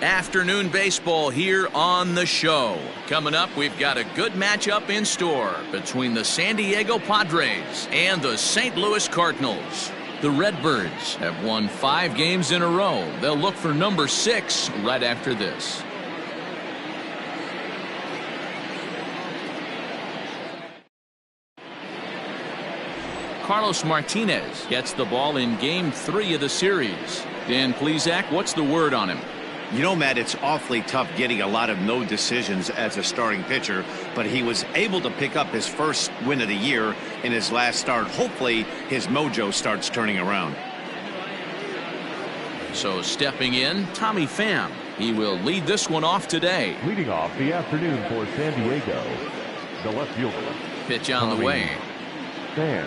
Afternoon baseball here on the show. Coming up, we've got a good matchup in store between the San Diego Padres and the St. Louis Cardinals. The Redbirds have won 5 games in a row. They'll look for number 6 right after this. Carlos Martinez gets the ball in Game 3 of the series. Dan Plesac, what's the word on him? You know, Matt, it's awfully tough getting a lot of no decisions as a starting pitcher, but he was able to pick up his first win of the year in his last start. Hopefully his mojo starts turning around. So stepping in, Tommy Pham. He will lead this one off today. Leading off the afternoon for San Diego, the left fielder. Pitch on the way. Pham.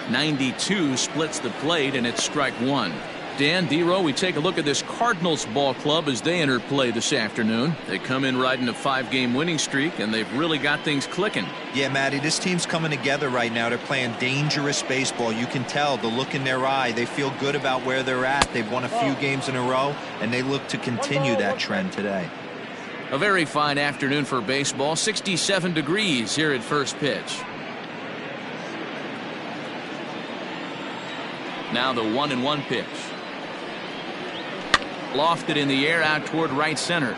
92 splits the plate, and it's strike 1. Dan, Dero, we take a look at this Cardinals ball club as they enter play this afternoon. They come in riding a 5-game winning streak, and they've really got things clicking. Yeah, Matty, this team's coming together right now. They're playing dangerous baseball. You can tell the look in their eye. They feel good about where they're at. They've won a few games in a row, and they look to continue that trend today. A very fine afternoon for baseball. 67 degrees here at first pitch. Now the 1-1 pitch. Lofted in the air out toward right center.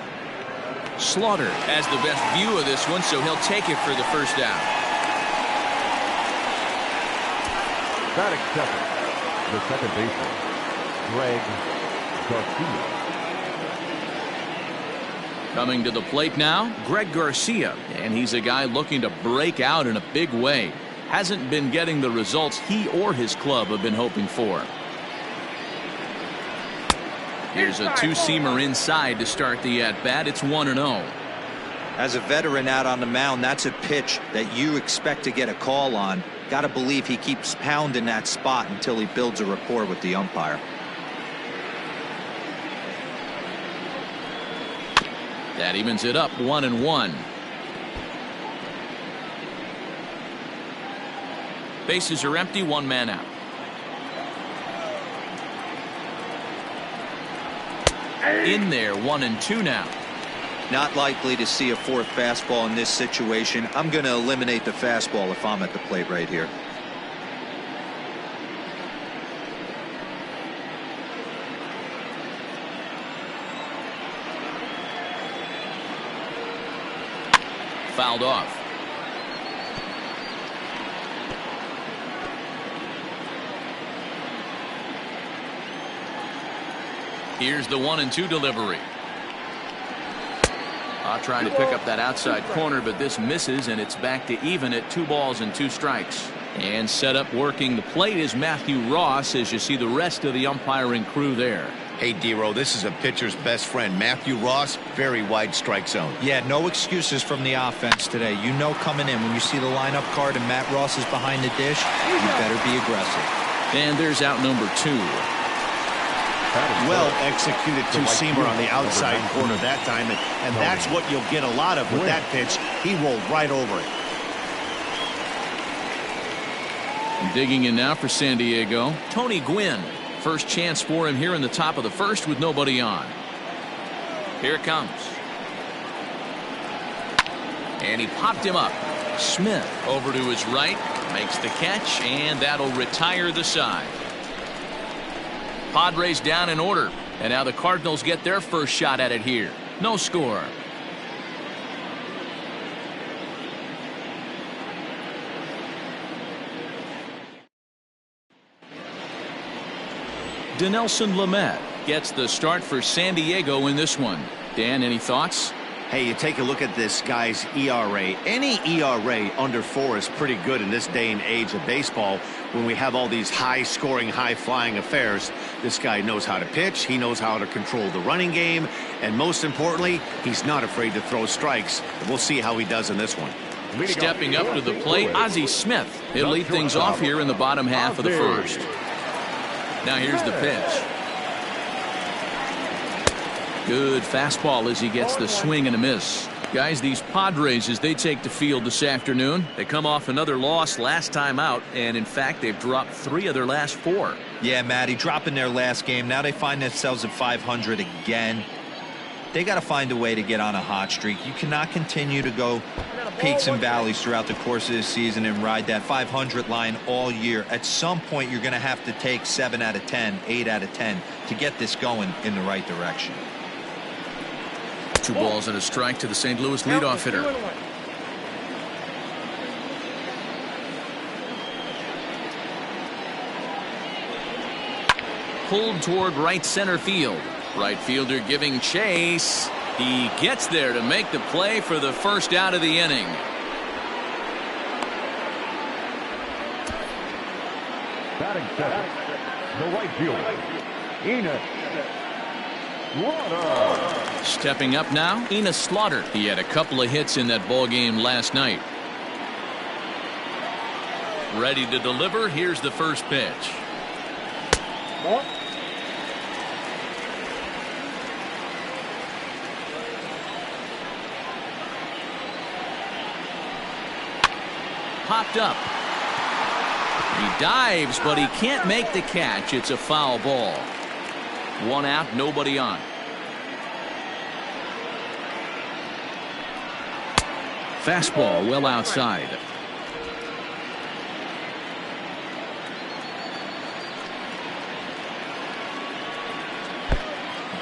Slaughter has the best view of this one, so he'll take it for the first out. Batting second, the second baseman, Greg Garcia. Coming to the plate now, Greg Garcia, and he's a guy looking to break out in a big way. Hasn't been getting the results he or his club have been hoping for. Here's a two-seamer inside to start the at-bat. It's 1-0. As a veteran out on the mound, that's a pitch that you expect to get a call on. Got to believe he keeps pounding that spot until he builds a rapport with the umpire. That evens it up, 1-1. Bases are empty, 1 man out. In there, 1-2 now. Not likely to see a 4th fastball in this situation. I'm going to eliminate the fastball if I'm at the plate right here. Fouled off. Here's the 1-2 delivery. Trying to pick up that outside corner, but this misses, and it's back to even at 2 balls and 2 strikes. And set up working the plate is Matthew Ross as you see the rest of the umpiring crew there. Hey, Dero, this is a pitcher's best friend, Matthew Ross. Very wide strike zone. Yeah, no excuses from the offense today. You know coming in when you see the lineup card and Matt Ross is behind the dish, you better be aggressive. And there's out number 2. Well executed two-seamer on the outside corner that time, and that's what you'll get a lot of with that pitch. He rolled right over it. Digging in now for San Diego, Tony Gwynn. First chance for him here in the top of the first with nobody on. Here it comes. And he popped him up. Smith over to his right, makes the catch, and that'll retire the side. Padres down in order, and now the Cardinals get their first shot at it here. No score. Dinelson Lamet gets the start for San Diego in this one. Dan, any thoughts? Hey, you take a look at this guy's ERA. Any ERA under 4 is pretty good in this day and age of baseball when we have all these high-scoring, high-flying affairs. This guy knows how to pitch. He knows how to control the running game. And most importantly, he's not afraid to throw strikes. We'll see how he does in this one. Stepping up to the plate, Ozzie Smith. He'll lead things off here in the bottom half of the first. Now here's the pitch. Good fastball as he gets the swing and a miss. Guys, these Padres, as they take the field this afternoon, they come off another loss last time out, and in fact they've dropped 3 of their last 4. Yeah, Matty, dropping their last game. Now they find themselves at 500 again. They got to find a way to get on a hot streak. You cannot continue to go peaks and valleys throughout the course of the season and ride that 500 line all year. At some point, you're going to have to take 7 out of 10, 8 out of 10 to get this going in the right direction. 2 balls and a strike to the St. Louis leadoff hitter. Pulled toward right center field. Right fielder giving chase. He gets there to make the play for the first out of the inning. Batting second, the right fielder, Slaughter. Stepping up now, Enos Slaughter. He had a couple of hits in that ball game last night. Ready to deliver. Here's the first pitch. Ball. Popped up. He dives, but he can't make the catch. It's a foul ball. 1 out, nobody on. Fastball well outside.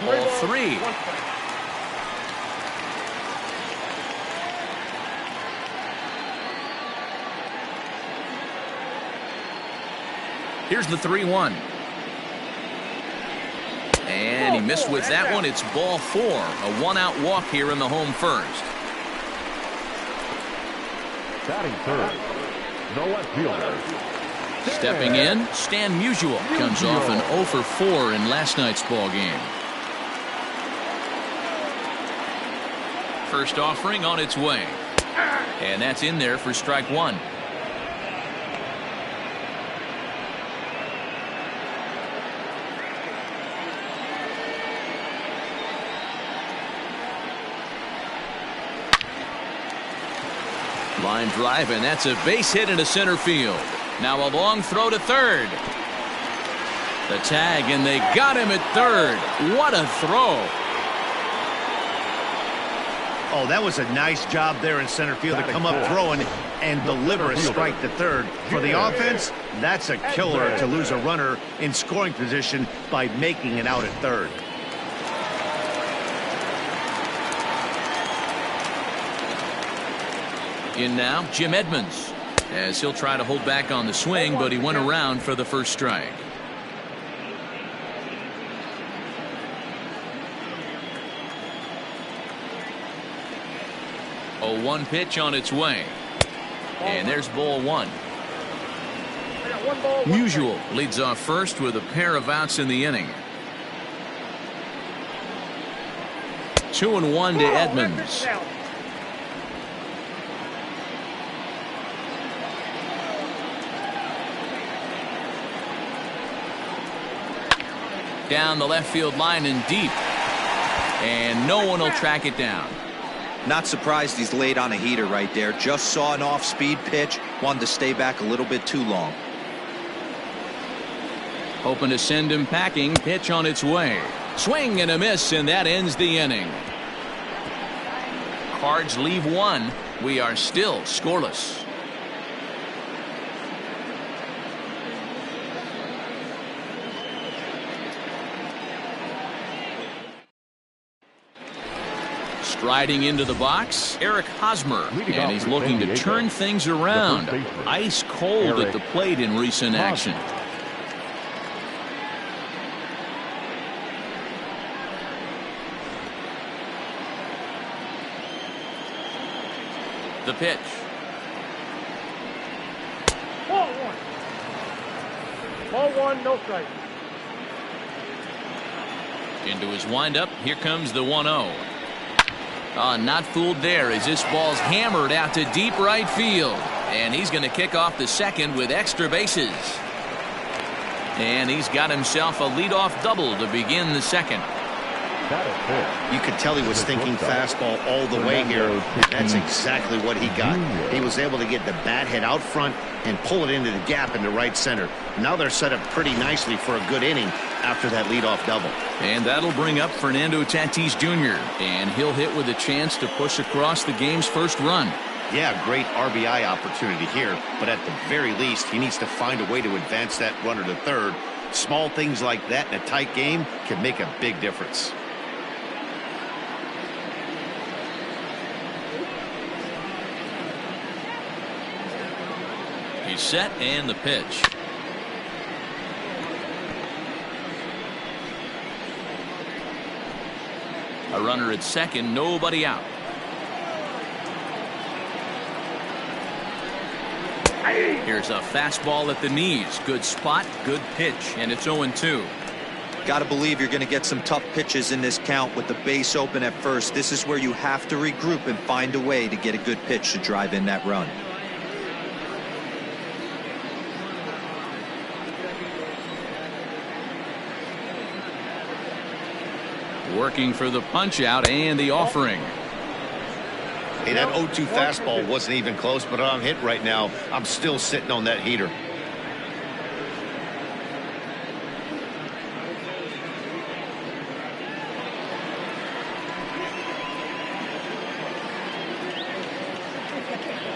Ball 3. Here's the 3-1. And he missed with that one. It's ball 4. A 1-out walk here in the home first. Batting third, the left fielder. Stepping in, Stan Musial comes off an 0 for 4 in last night's ball game. First offering on its way. And that's in there for strike 1. Line drive, and that's a base hit into center field. Now a long throw to third. The tag, and they got him at third. What a throw. Oh, that was a nice job there in center field to come up throwing and deliver a strike to third. For the offense, that's a killer to lose a runner in scoring position by making it out at third. In now, Jim Edmonds, as he'll try to hold back on the swing, but he went around for the first strike. A 1 pitch on its way. And there's ball 1. Musial leads off first with a pair of outs in the inning. 2-1 to Edmonds. Down the left field line and deep. And no one will track it down. Not surprised he's laid on a heater right there. Just saw an off-speed pitch. Wanted to stay back a little bit too long. Hoping to send him packing. Pitch on its way. Swing and a miss, and that ends the inning. Cards leave 1. We are still scoreless. Striding into the box, Eric Hosmer, and he's looking to turn things around. Ice cold at the plate in recent action. The pitch. Ball 1. Ball 1, no strike. Into his windup, here comes the 1-0. Not fooled there as this ball's hammered out to deep right field. And he's going to kick off the second with extra bases. And he's got himself a leadoff double to begin the second. You could tell he was thinking fastball all the way here. That's exactly what he got. He was able to get the bat head out front and pull it into the gap in the right center. Now they're set up pretty nicely for a good inning after that leadoff double. And that'll bring up Fernando Tatis Jr. And he'll hit with a chance to push across the game's first run. Yeah, great RBI opportunity here, but at the very least, he needs to find a way to advance that runner to third. Small things like that in a tight game can make a big difference. He's set, and the pitch. A runner at second, nobody out. Here's a fastball at the knees. Good spot, good pitch, and it's 0-2. Got to believe you're going to get some tough pitches in this count with the base open at first. This is where you have to regroup and find a way to get a good pitch to drive in that run. Working for the punch out and the offering. Hey, that 0-2 fastball wasn't even close, but I'm hit right now. I'm still sitting on that heater.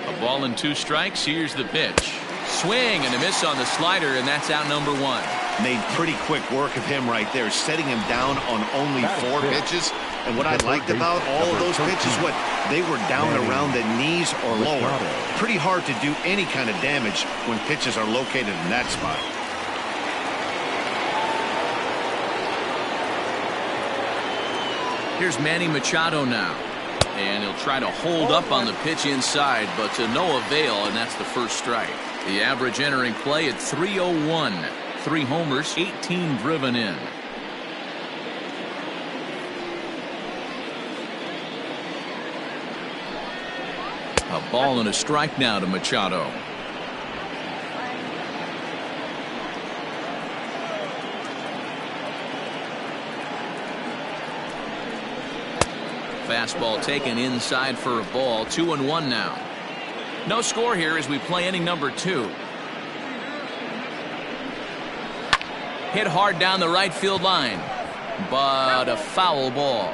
A ball and 2 strikes. Here's the pitch. Swing and a miss on the slider, and that's out number 1. Made pretty quick work of him right there, setting him down on only 4 pitches. And what I liked about all of those pitches, what they were down around the knees or lower. Pretty hard to do any kind of damage when pitches are located in that spot. Here's Manny Machado now. And he'll try to hold up on the pitch inside, but to no avail, and that's the first strike. The average entering play at 301. 3 homers, 18 driven in. A ball and a strike now to Machado. Fastball taken inside for a ball. 2-1 now. No score here as we play inning number 2. Hit hard down the right field line, but a foul ball.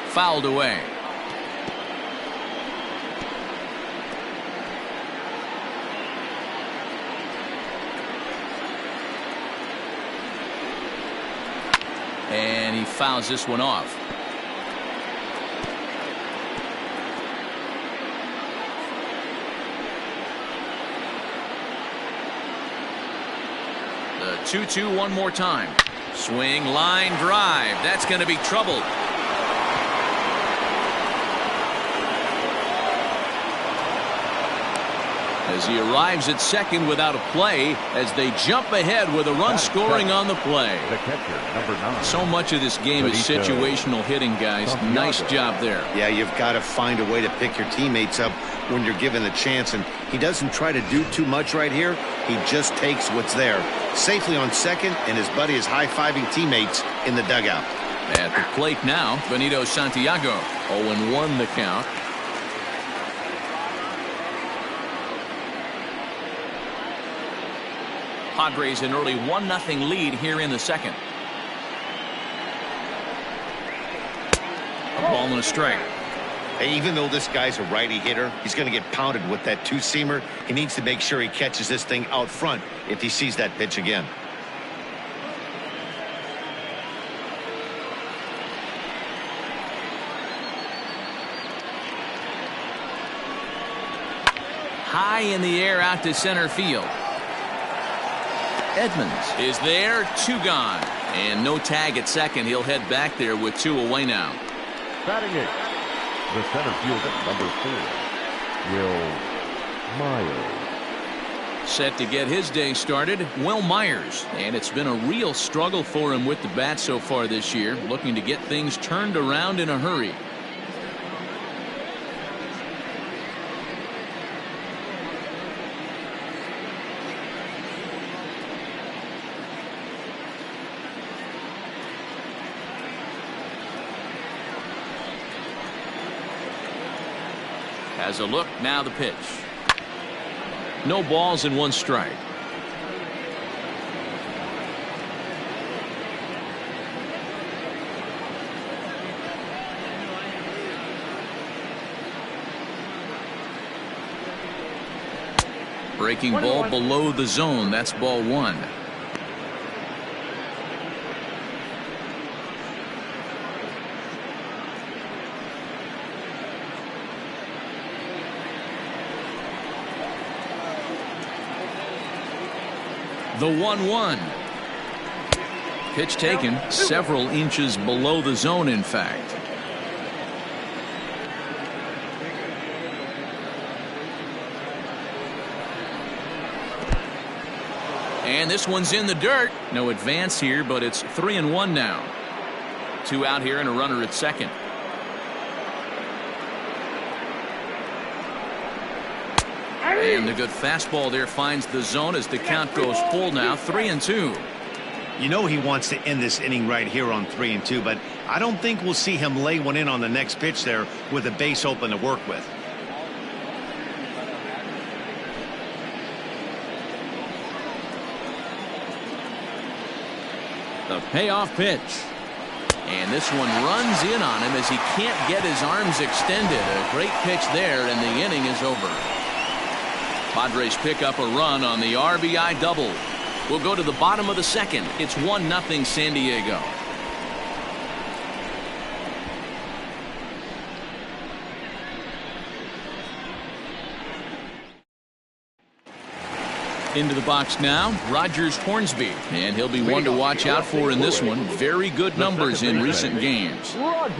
Fouled away. And he fouls this one off. The 2-2 one more time. Swing, line drive. That's going to be trouble. As he arrives at second without a play, as they jump ahead with a run scoring on the play. The catcher, number 9. So much of this game is situational hitting, guys. Nice job there. Yeah, you've got to find a way to pick your teammates up when you're given the chance, and he doesn't try to do too much right here. He just takes what's there. Safely on second, and his buddy is high-fiving teammates in the dugout. At the plate now, Benito Santiago. 0-1 the count. Padres an early 1-0 lead here in the second. A ball and a strike. Hey, even though this guy's a righty hitter, he's going to get pounded with that 2-seamer. He needs to make sure he catches this thing out front if he sees that pitch again. High in the air out to center field. Edmonds is there, 2 gone. And no tag at second. He'll head back there with 2 away now. Batting it, the center fielder, number 4, Will Myers. Set to get his day started, Will Myers. And it's been a real struggle for him with the bat so far this year, looking to get things turned around in a hurry. Has a look, now the pitch. No balls and 1 strike. Breaking ball below the zone. That's ball 1. The 1-1. Pitch taken several inches below the zone, in fact. And this one's in the dirt. No advance here, but it's 3-1 now. 2 out here and a runner at second. And the good fastball there finds the zone as the count goes full now. 3-2. You know he wants to end this inning right here on 3-2, but I don't think we'll see him lay one in on the next pitch there with a base open to work with. The payoff pitch. And this one runs in on him as he can't get his arms extended. A great pitch there, and the inning is over. Padres pick up a run on the RBI double. We'll go to the bottom of the second. It's 1-0 San Diego. Into the box now, Rogers Hornsby, and he'll be one to watch out for in this one. Very good numbers in recent games. Rogers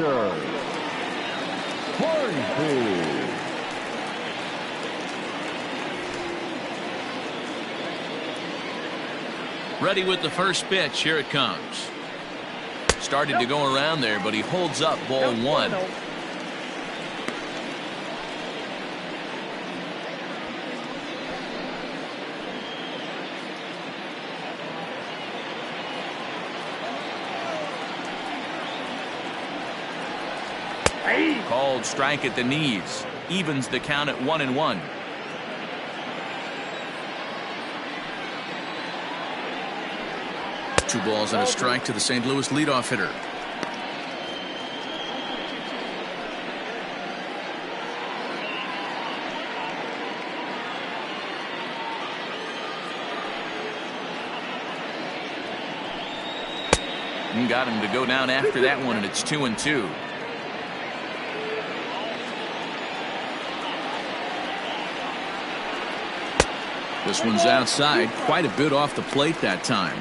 Hornsby. Ready with the first pitch. Here it comes. Started to go around there, but he holds up ball 1. Called strike at the knees. Evens the count at 1-1. Two balls and a strike to the St. Louis leadoff hitter. And got him to go down after that one, and it's 2-2. This one's outside, quite a bit off the plate that time.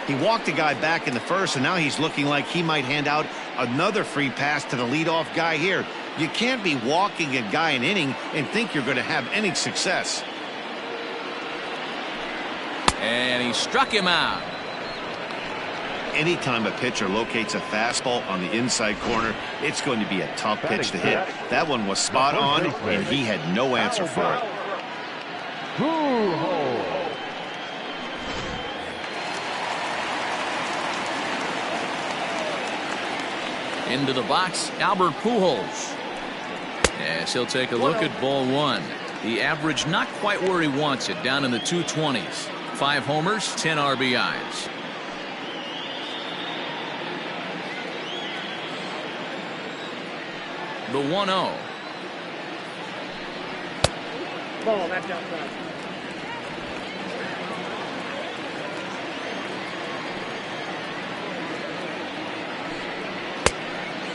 He walked a guy back in the first, and now he's looking like he might hand out another free pass to the leadoff guy here. You can't be walking a guy an inning and think you're going to have any success. And he struck him out. Anytime a pitcher locates a fastball on the inside corner, it's going to be a tough pitch to hit. That one was spot on, and he had no answer for it. Into the box, Albert Pujols. Yes, he'll take a look at ball 1. The average not quite where he wants it, down in the 220s. 5 homers, 10 RBIs. The 1-0. Ball, that's outside.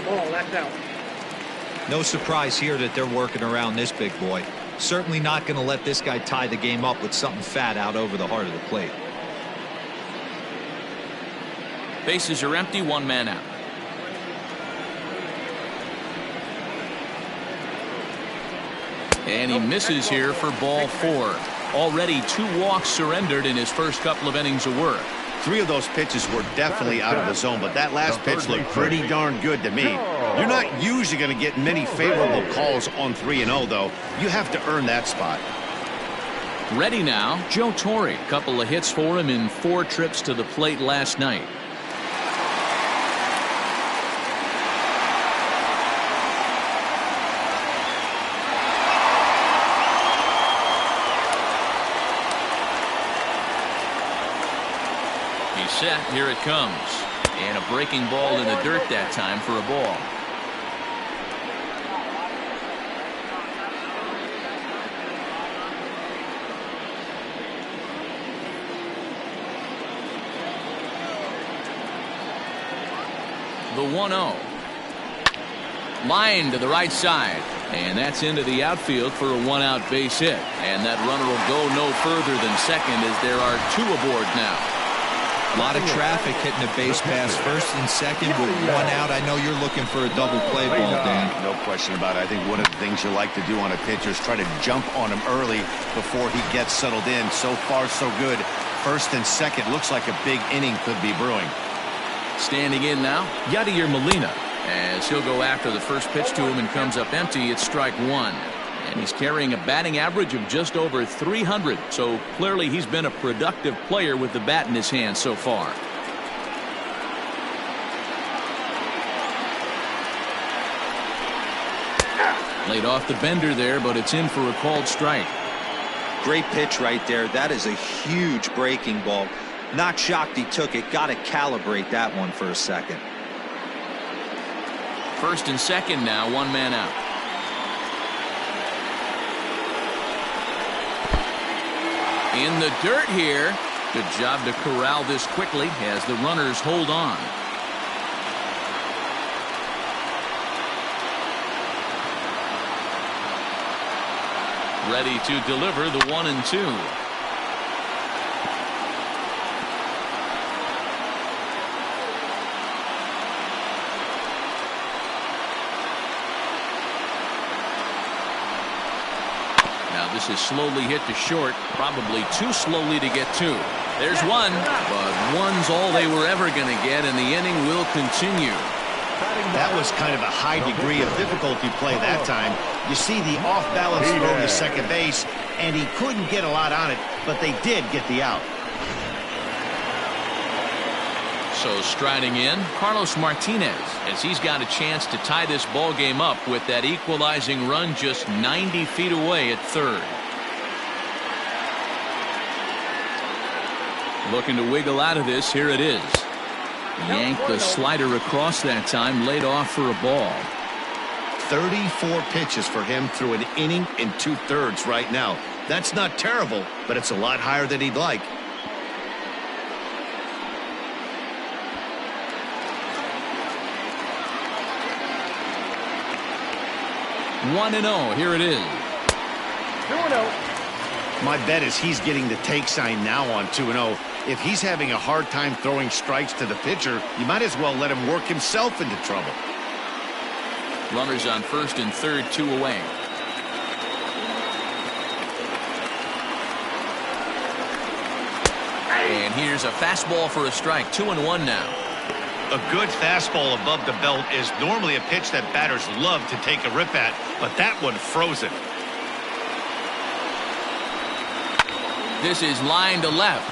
Ball, that's out. No surprise here that they're working around this big boy. Certainly not going to let this guy tie the game up with something fat out over the heart of the plate. Bases are empty, 1 man out. And he misses here for ball 4. Already 2 walks surrendered in his first couple of innings of work. 3 of those pitches were definitely out of the zone, but that last pitch looked pretty darn good to me. You're not usually going to get many favorable calls on 3-0, though. You have to earn that spot. Ready now, Joe Torre. Couple of hits for him in 4 trips to the plate last night. He's set. Here it comes. And a breaking ball in the dirt that time for a ball. The 1-0. Line to the right side. And that's into the outfield for a 1-out base hit. And that runner will go no further than second as there are 2 aboard now. A lot of traffic hitting the base pass first and second with 1 out. I know you're looking for a double play ball, Dan. No question about it. I think one of the things you like to do on a pitcher is try to jump on him early before he gets settled in. So far, so good. First and second looks like a big inning could be brewing. Standing in now, Yadier Molina, as he'll go after the first pitch to him and comes up empty. It's strike 1. And he's carrying a batting average of just over 300. So clearly he's been a productive player with the bat in his hand so far. Laid off the bender there, but it's in for a called strike. Great pitch right there. That is a huge breaking ball. Not shocked he took it. Got to calibrate that one for a second. First and second now, 1 man out. In the dirt here. Good job to corral this quickly as the runners hold on. Ready to deliver the 1-2. This is slowly hit to short, probably too slowly to get to. There's one, but one's all they were ever going to get, and the inning will continue. That was kind of a high degree of difficulty play that time. You see the off-balance throw to second base, and he couldn't get a lot on it, but they did get the out. So striding in, Carlos Martinez, as he's got a chance to tie this ball game up with that equalizing run just 90 feet away at third. Looking to wiggle out of this. Here it is. Yanked the slider across that time, laid off for a ball. 34 pitches for him through an inning and 2/3 right now. That's not terrible, but it's a lot higher than he'd like. 1-0. Here it is. 2-0. My bet is he's getting the take sign now on 2-0. If he's having a hard time throwing strikes to the pitcher, you might as well let him work himself into trouble. Runners on first and third, 2 away. And here's a fastball for a strike. 2-1 now. A good fastball above the belt is normally a pitch that batters love to take a rip at, but that one froze it. This is line to left.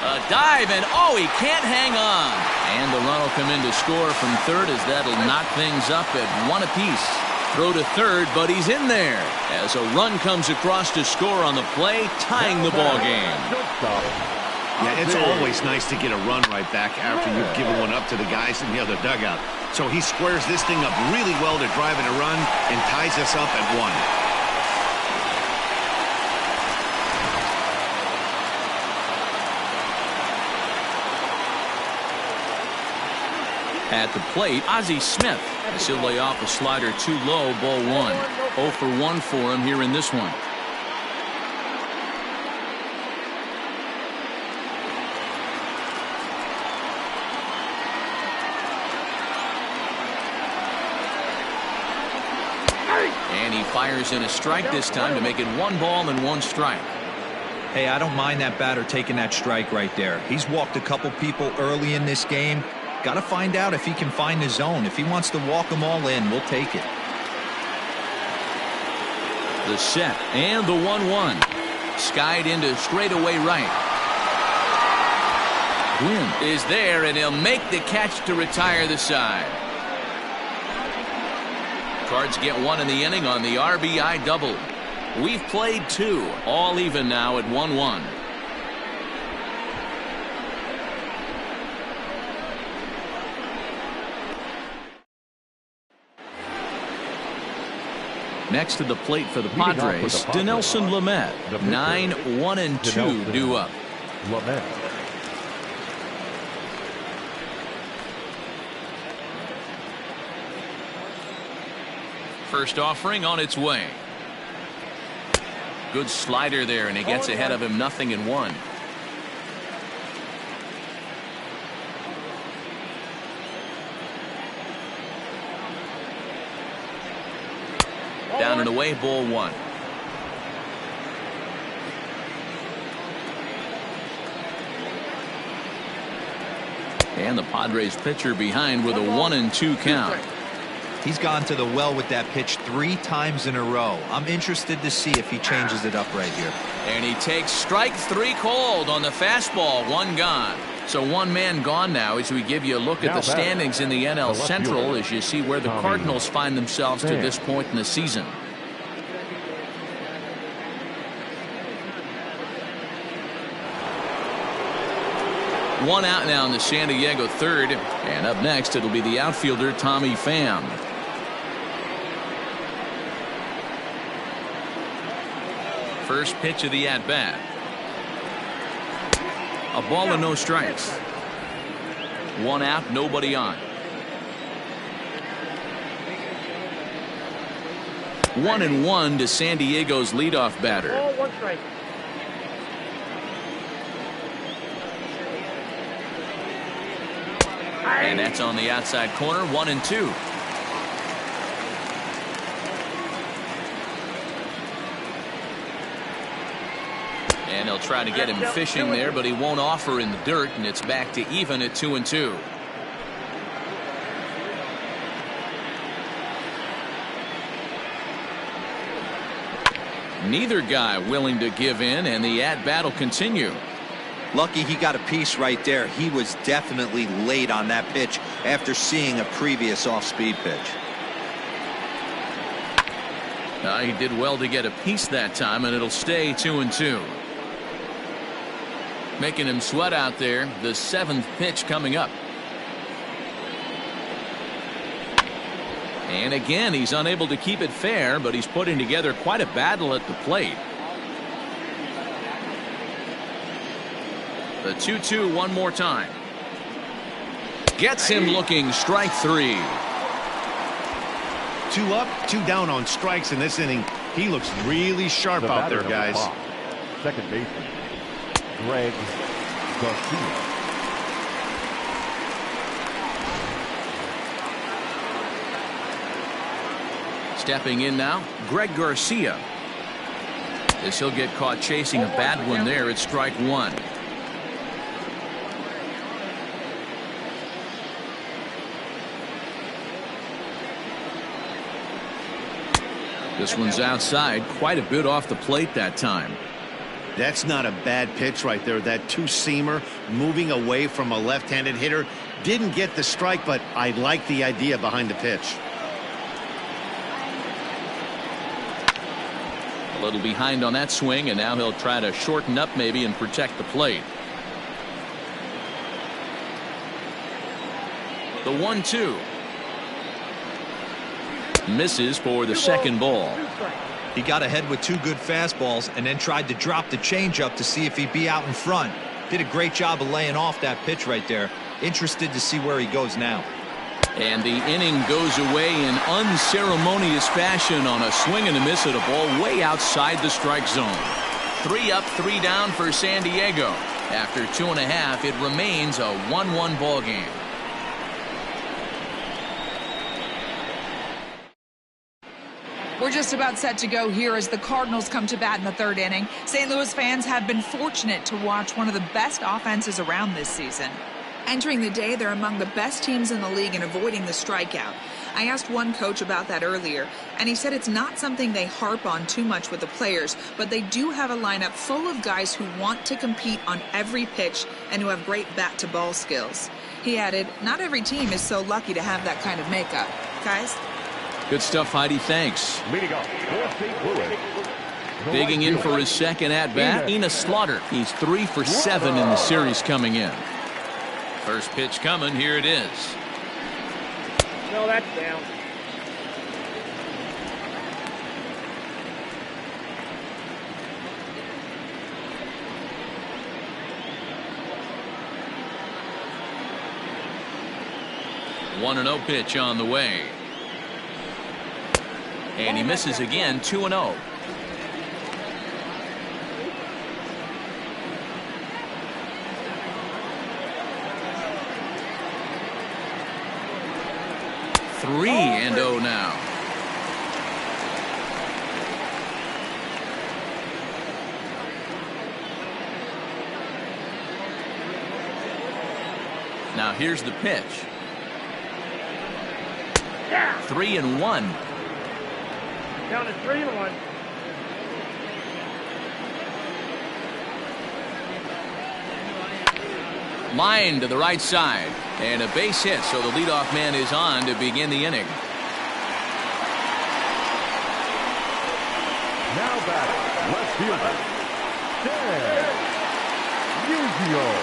A dive, and oh, he can't hang on. And the run will come in to score from third as that'll knock things up at 1 apiece. Throw to third, but he's in there as a run comes across to score on the play, tying the ball game. Yeah, it's always nice to get a run right back after you've given one up to the guys in the other dugout. So he squares this thing up really well to drive in a run and ties us up at 1. At the plate, Ozzie Smith. As he'll lay off a slider too low, ball 1. 0 for 1 for him here in this one. And he fires in a strike this time to make it 1 ball and 1 strike. Hey, I don't mind that batter taking that strike right there. He's walked a couple people early in this game. Got to find out if he can find his zone. If he wants to walk them all in, we'll take it. The set and the 1-1. Skied into straightaway right. Gwynn is there, and he'll make the catch to retire the side. Cards get 1 in the inning on the RBI double. We've played 2, all even now at 1-1. Next to the plate for the Padres, Dinelson Lamet. 9-1-2 due up. Lamet. First offering on its way. Good slider there, and he gets ahead of him 0-1. Down and away, ball 1. And the Padres pitcher behind with a 1-2 count. He's gone to the well with that pitch 3 times in a row. I'm interested to see if he changes it up right here. And he takes strike 3 called on the fastball. 1 gone. So 1 man gone now as we give you a look at the standings in the NL Central as you see where the Cardinals find themselves to this point in the season. One out now in the San Diego third, and up next it'll be the outfielder Tommy Pham. First pitch of the at-bat. A ball and no strikes. 1 out, nobody on. 1-1 to San Diego's leadoff batter. Ball, 1 strike. And that's on the outside corner. 1-2. And they'll try to get him fishing there, but he won't offer in the dirt, and it's back to even at 2-2. Neither guy willing to give in, and the at-bat will continue. Lucky he got a piece right there. He was definitely late on that pitch after seeing a previous off-speed pitch. He did well to get a piece that time, and it'll stay 2-2. Making him sweat out there. The 7th pitch coming up. And again, he's unable to keep it fair, but he's putting together quite a battle at the plate. The 2-2 one more time. Gets him looking. Strike 3. 2 up, 2 down on strikes in this inning. He looks really sharp out there, guys. Second baseman, Greg Garcia. Stepping in now, Greg Garcia. As he'll get caught chasing a bad one there, it's strike 1. This one's outside, quite a bit off the plate that time. That's not a bad pitch right there. That 2-seamer moving away from a left-handed hitter. Didn't get the strike, but I like the idea behind the pitch. A little behind on that swing, and now he'll try to shorten up maybe and protect the plate. The 1-2. Misses for the second ball. He got ahead with 2 good fastballs and then tried to drop the changeup to see if he'd be out in front. Did a great job of laying off that pitch right there. Interested to see where he goes now. And the inning goes away in unceremonious fashion on a swing and a miss at a ball way outside the strike zone. 3 up, 3 down for San Diego. After 2.5, it remains a 1-1 ball game. We're just about set to go here as the Cardinals come to bat in the 3rd inning. St. Louis fans have been fortunate to watch one of the best offenses around this season. Entering the day, they're among the best teams in the league in avoiding the strikeout. I asked one coach about that earlier, and he said it's not something they harp on too much with the players, but they do have a lineup full of guys who want to compete on every pitch and who have great bat-to-ball skills. He added, not every team is so lucky to have that kind of makeup. Guys? Good stuff, Heidi. Thanks. Leading off for St. Louis. Digging in for his second at-bat, Enos Slaughter. He's 3 for 7 in the series coming in. First pitch coming. Here it is. No, that's down. 1-0 pitch on the way. And he misses again. 2-0. Three and 0 now. Now here's the pitch. 3-1. Down to 3-1. Line to the right side. And a base hit, so the leadoff man is on to begin the inning. Now batting, left fielder, Dan Musial.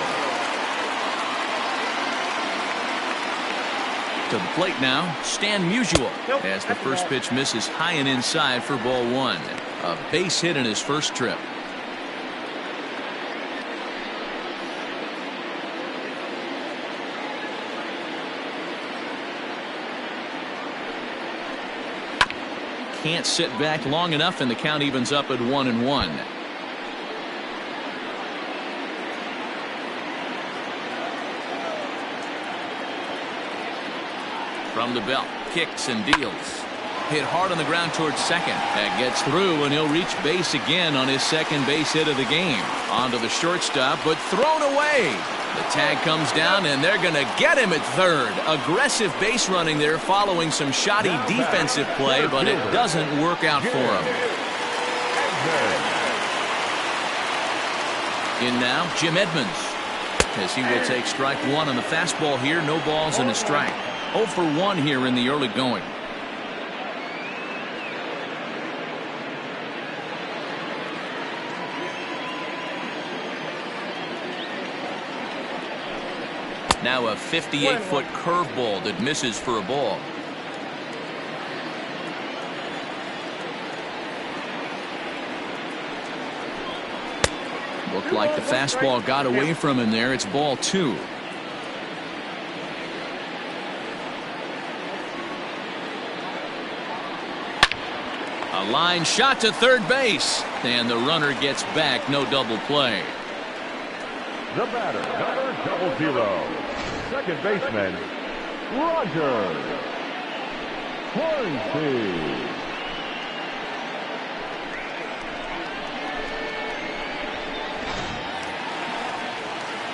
To the plate now, Stan Musial, as the first pitch misses high and inside for ball 1. A base hit in his first trip. Can't sit back long enough, and the count evens up at 1-1. From the belt, kicks and deals. Hit hard on the ground towards second. That gets through, and he'll reach base again on his second base hit of the game. Onto the shortstop, but thrown away. The tag comes down, and they're going to get him at third. Aggressive base running there following some shoddy defensive play, but it doesn't work out for him. In now, Jim Edmonds, as he will take strike 1 on the fastball here. No balls and a strike. 0 for 1 here in the early going. Now a 58-foot curveball that misses for a ball. Looked like the fastball got away from him there. It's ball 2. A line shot to third base, and the runner gets back. No double play. The batter, number 00, second baseman, Roger Hornsby.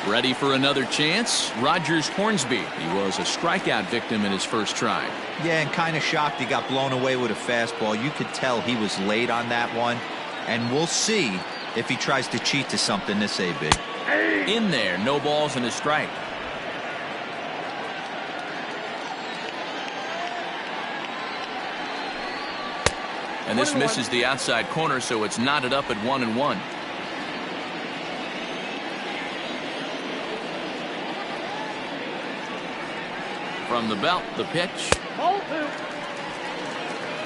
Ready for another chance? Rogers Hornsby. He was a strikeout victim in his first try. Yeah, and kind of shocked he got blown away with a fastball. You could tell he was late on that one. And we'll see if he tries to cheat to something this AB. In there, no balls and a strike. And this misses the outside corner, so it's knotted up at 1-1. From the belt, the pitch. Ball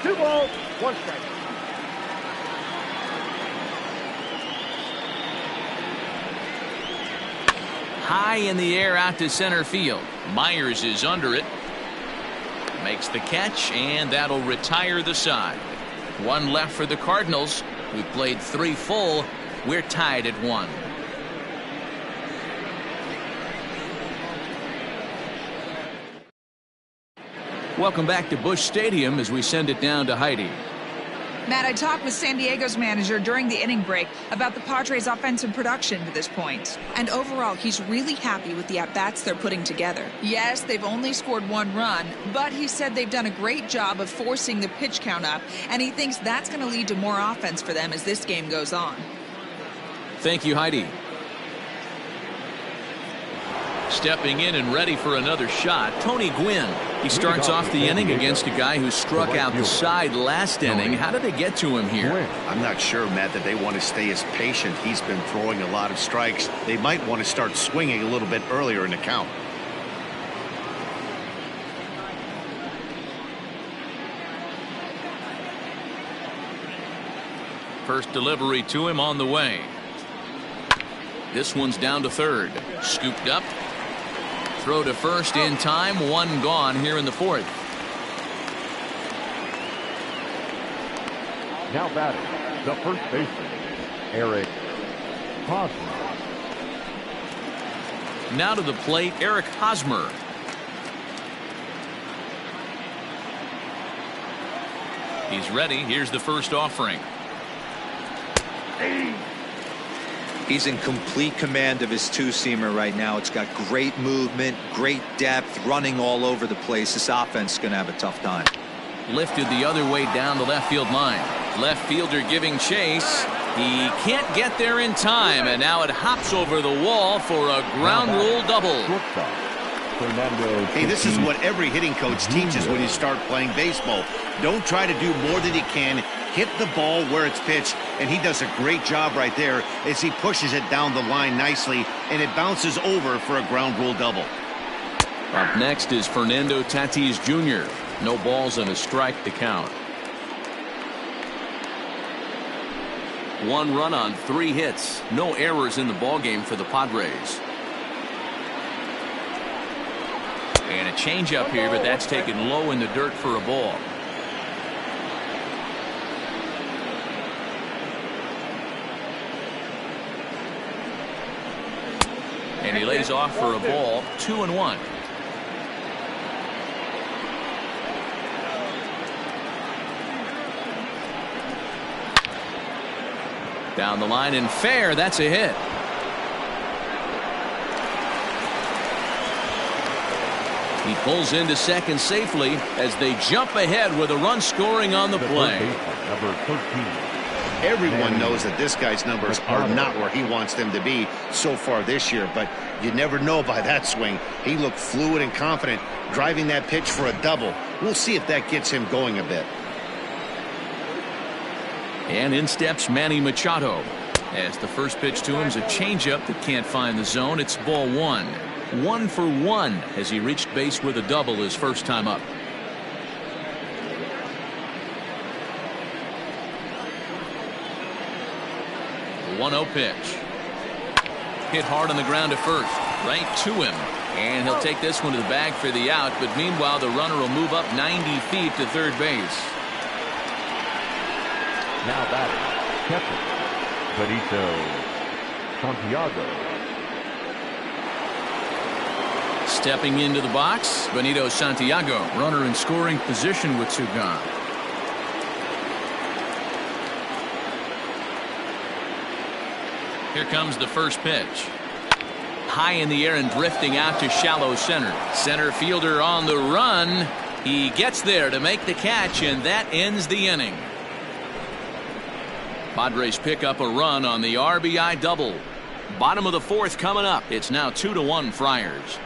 2. 2 balls, 1 strike. High in the air out to center field. Myers is under it. Makes the catch, and that'll retire the side. 1 left for the Cardinals, who played 3 full. We're tied at 1. Welcome back to Busch Stadium as we send it down to Heidi. Matt, I talked with San Diego's manager during the inning break about the Padres' offensive production to this point. And overall, he's really happy with the at-bats they're putting together. Yes, they've only scored 1 run, but he said they've done a great job of forcing the pitch count up, and he thinks that's going to lead to more offense for them as this game goes on. Thank you, Heidi. Stepping in and ready for another shot, Tony Gwynn. He starts off the inning against a guy who struck out the side last inning. How did they get to him here? I'm not sure, Matt, that they want to stay as patient. He's been throwing a lot of strikes. They might want to start swinging a little bit earlier in the count. First delivery to him on the way. This one's down to third. Scooped up. Throw to first in time. One gone here in the fourth. Now batting, the first baseman, Eric Hosmer. Now to the plate, Eric Hosmer. He's ready. Here's the first offering. He's in complete command of his two-seamer right now. It's got great movement, great depth, running all over the place. This offense is going to have a tough time. Lifted the other way down the left field line. Left fielder giving chase. He can't get there in time, and now it hops over the wall for a ground rule double. Hey, this is what every hitting coach teaches when you start playing baseball. Don't try to do more than you can. Hit the ball where it's pitched, and he does a great job right there as he pushes it down the line nicely, and it bounces over for a ground rule double. Up next is Fernando Tatis Jr. No balls and a strike to count. 1 run on 3 hits. No errors in the ballgame for the Padres. And a changeup here, but that's taken low in the dirt for a ball. And he lays off for a ball. 2-1. Down the line and fair. That's a hit. He pulls into second safely as they jump ahead with a run scoring on the play. Number 13. Everyone knows that this guy's numbers are not where he wants them to be so far this year, but you never know by that swing. He looked fluid and confident driving that pitch for a double. We'll see if that gets him going a bit. And in steps Manny Machado as the first pitch to him is a changeup that can't find the zone. It's ball 1. 1 for 1 as he reached base with a double his first time up. The 1-0 pitch. Hit hard on the ground to first. Right to him. And he'll take this one to the bag for the out. But meanwhile, the runner will move up 90 feet to third base. Now batting, catcher, Benito Santiago. Stepping into the box, Benito Santiago, runner in scoring position with 2 gone. Here comes the first pitch. High in the air and drifting out to shallow center. Center fielder on the run. He gets there to make the catch, and that ends the inning. Padres pick up a run on the RBI double. Bottom of the fourth coming up. It's now 2-1 Friars.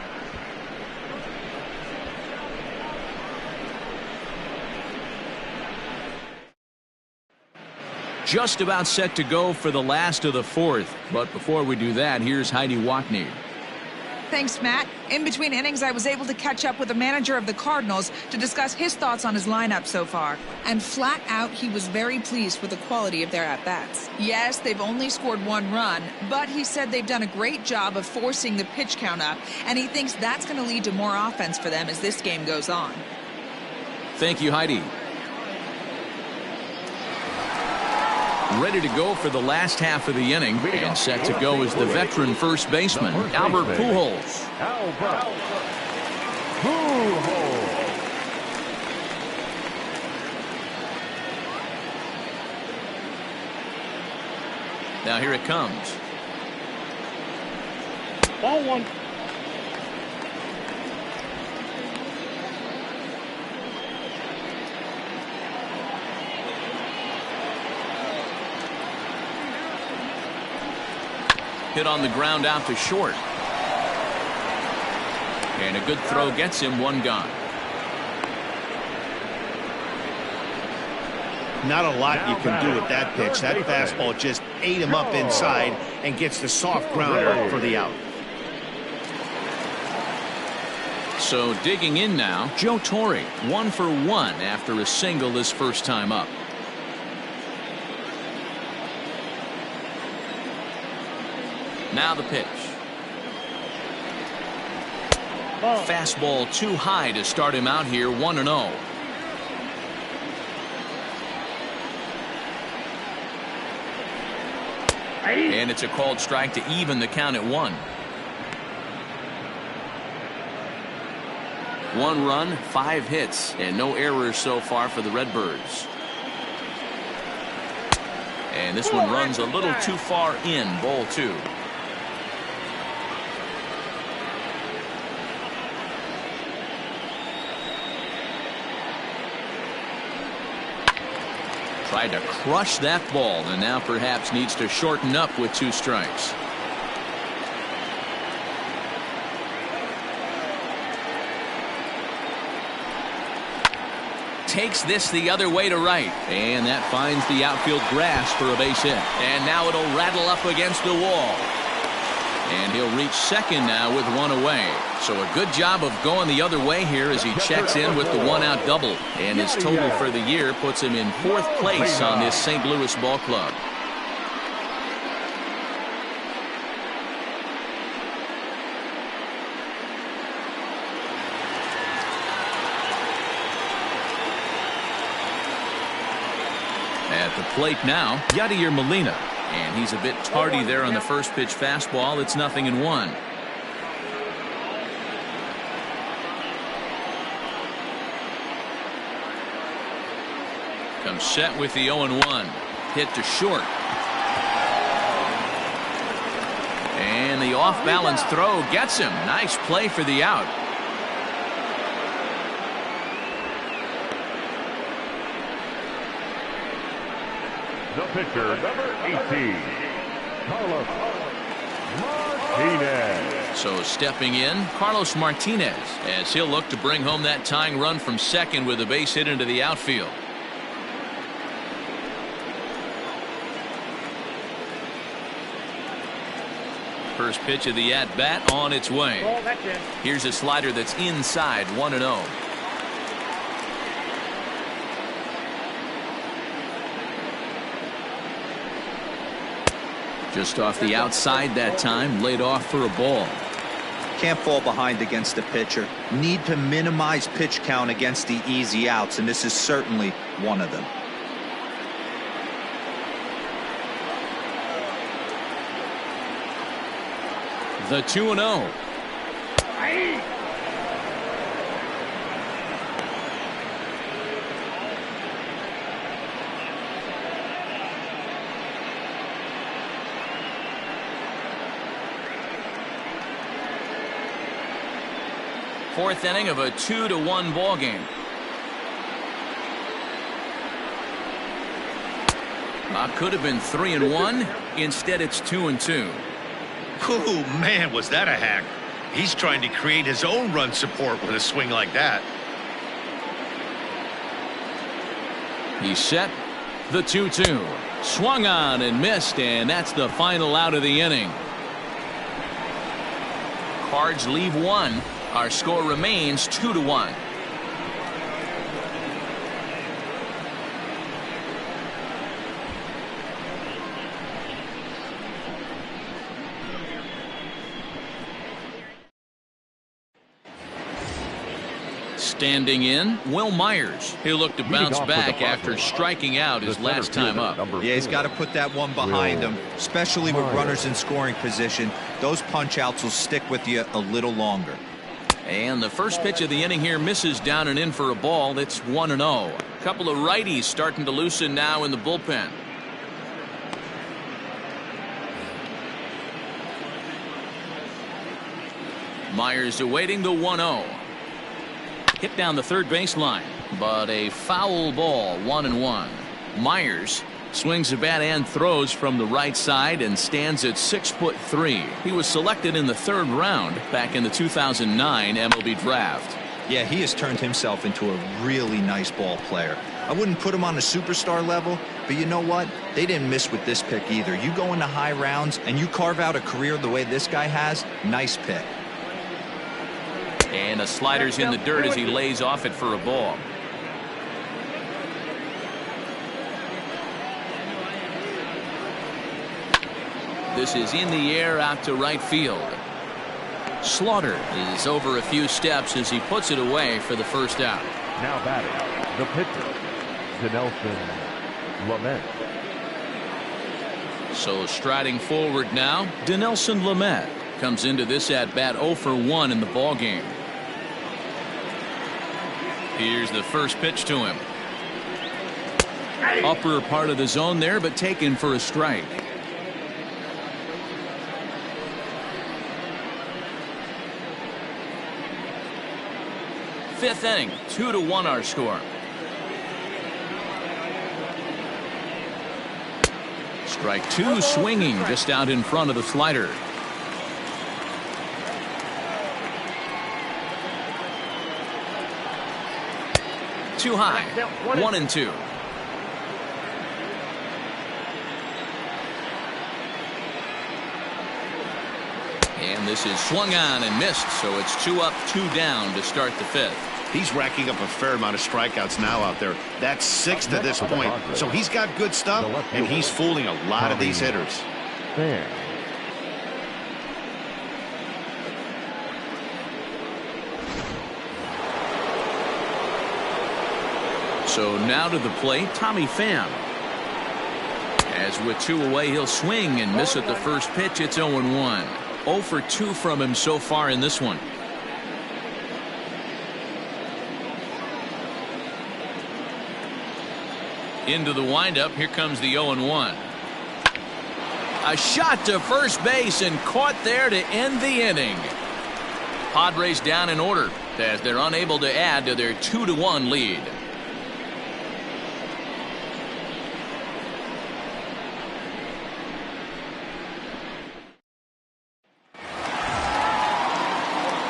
Just about set to go for the last of the fourth. But before we do that, here's Heidi Watney. Thanks, Matt. In between innings, I was able to catch up with the manager of the Cardinals to discuss his thoughts on his lineup so far. And flat out, he was very pleased with the quality of their at-bats. Yes, they've only scored 1 run, but he said they've done a great job of forcing the pitch count up, and he thinks that's going to lead to more offense for them as this game goes on. Thank you, Heidi. Ready to go for the last half of the inning, and set to go is the veteran first baseman, Albert Pujols. Albert Pujols. Now here it comes. Ball 1. Hit on the ground out to short. And a good throw gets him 1 gone. Not a lot you can do with that pitch. That fastball just ate him up inside and gets the soft grounder for the out. So digging in now, Joe Torre, 1 for 1 after a single his first time up. Now the pitch. Fastball too high to start him out here 1-0. And it's a called strike to even the count at 1. 1 run, 5 hits, and no errors so far for the Redbirds. And this one runs a little too far in, ball 2. Tried to crush that ball, and now perhaps needs to shorten up with 2 strikes. Takes this the other way to right, and that finds the outfield grass for a base hit. And now it'll rattle up against the wall. And he'll reach second now with 1 away. So a good job of going the other way here as he checks in with the 1-out double. And his total for the year puts him in 4th place on this St. Louis ball club. At the plate now, Yadier Molina. And he's a bit tardy there on the first pitch fastball. It's 0-1. Comes set with the 0-1. Hit to short. And the off-balance throw gets him. Nice play for the out. The pitcher, number 18, Carlos Martinez. So stepping in, Carlos Martinez, as he'll look to bring home that tying run from second with a base hit into the outfield. First pitch of the at-bat on its way. Here's a slider that's inside, 1-0. Just off the outside that time, laid off for a ball. Can't fall behind against the pitcher. Need to minimize pitch count against the easy outs, and this is certainly one of them. The 2-0. Fourth inning of a 2-1 ball game. Could have been 3-1. Instead, it's 2-2. Ooh, man, was that a hack. He's trying to create his own run support with a swing like that. He's set. The 2-2. Swung on and missed, and that's the final out of the inning. Cards leave 1. Our score remains 2-1. Standing in, Will Myers. He'll look to bounce back after striking out his last time up. Yeah, he's got to put that one behind him, especially with runners in scoring position. Those punch outs will stick with you a little longer. And the first pitch of the inning here misses down and in for a ball. That's 1-0. A couple of righties starting to loosen now in the bullpen. Myers awaiting the 1-0. Hit down the third baseline, but a foul ball, 1-1. Myers swings the bat and throws from the right side and stands at 6'3". He was selected in the 3rd round back in the 2009 MLB draft. Yeah, he has turned himself into a really nice ball player. I wouldn't put him on a superstar level, but you know what? They didn't miss with this pick either. You go into high rounds and you carve out a career the way this guy has, nice pick. And a slider's in the dirt as he lays off it for a ball. This is in the air out to right field. Slaughter is over a few steps as he puts it away for the first out. Now batting, the pitcher, Dinelson Lamet. So striding forward now, Dinelson Lamet comes into this at bat 0 for 1 in the ball game. Here's the first pitch to him. Upper part of the zone there, but taken for a strike. Fifth inning, 2-1 our score. Strike 2, swinging just out in front of the slider. Too high. 1-2. And this is swung on and missed, so it's 2 up, 2 down to start the fifth. He's racking up a fair amount of strikeouts now out there. That's 6 to this point. So he's got good stuff, and he's fooling a lot of these hitters. Fair. So now to the plate, Tommy Pham. As with 2 away, he'll swing and miss at the first pitch. It's 0-1. 0 for 2 from him so far in this one. Into the windup. Here comes the 0-1. A shot to first base and caught there to end the inning. Padres down in order as they're unable to add to their 2-1 lead.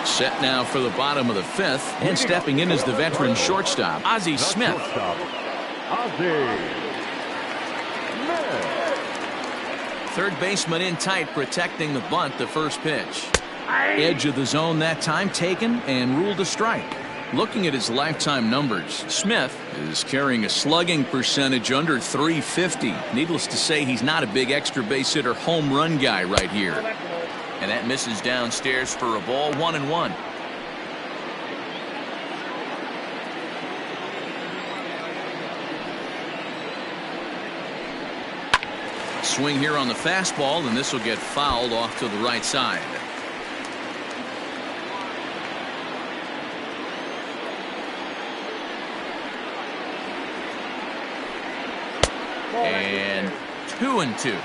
Set now for the bottom of the fifth, and stepping in is the veteran shortstop, Ozzie Smith. Third baseman in tight, protecting the bunt, the first pitch. Edge of the zone that time, taken and ruled a strike. Looking at his lifetime numbers, Smith is carrying a slugging percentage under .350. Needless to say, he's not a big extra base hitter home run guy right here. And that misses downstairs for a ball, 1-1. Swing here on the fastball, and this will get fouled off to the right side. And 2-2.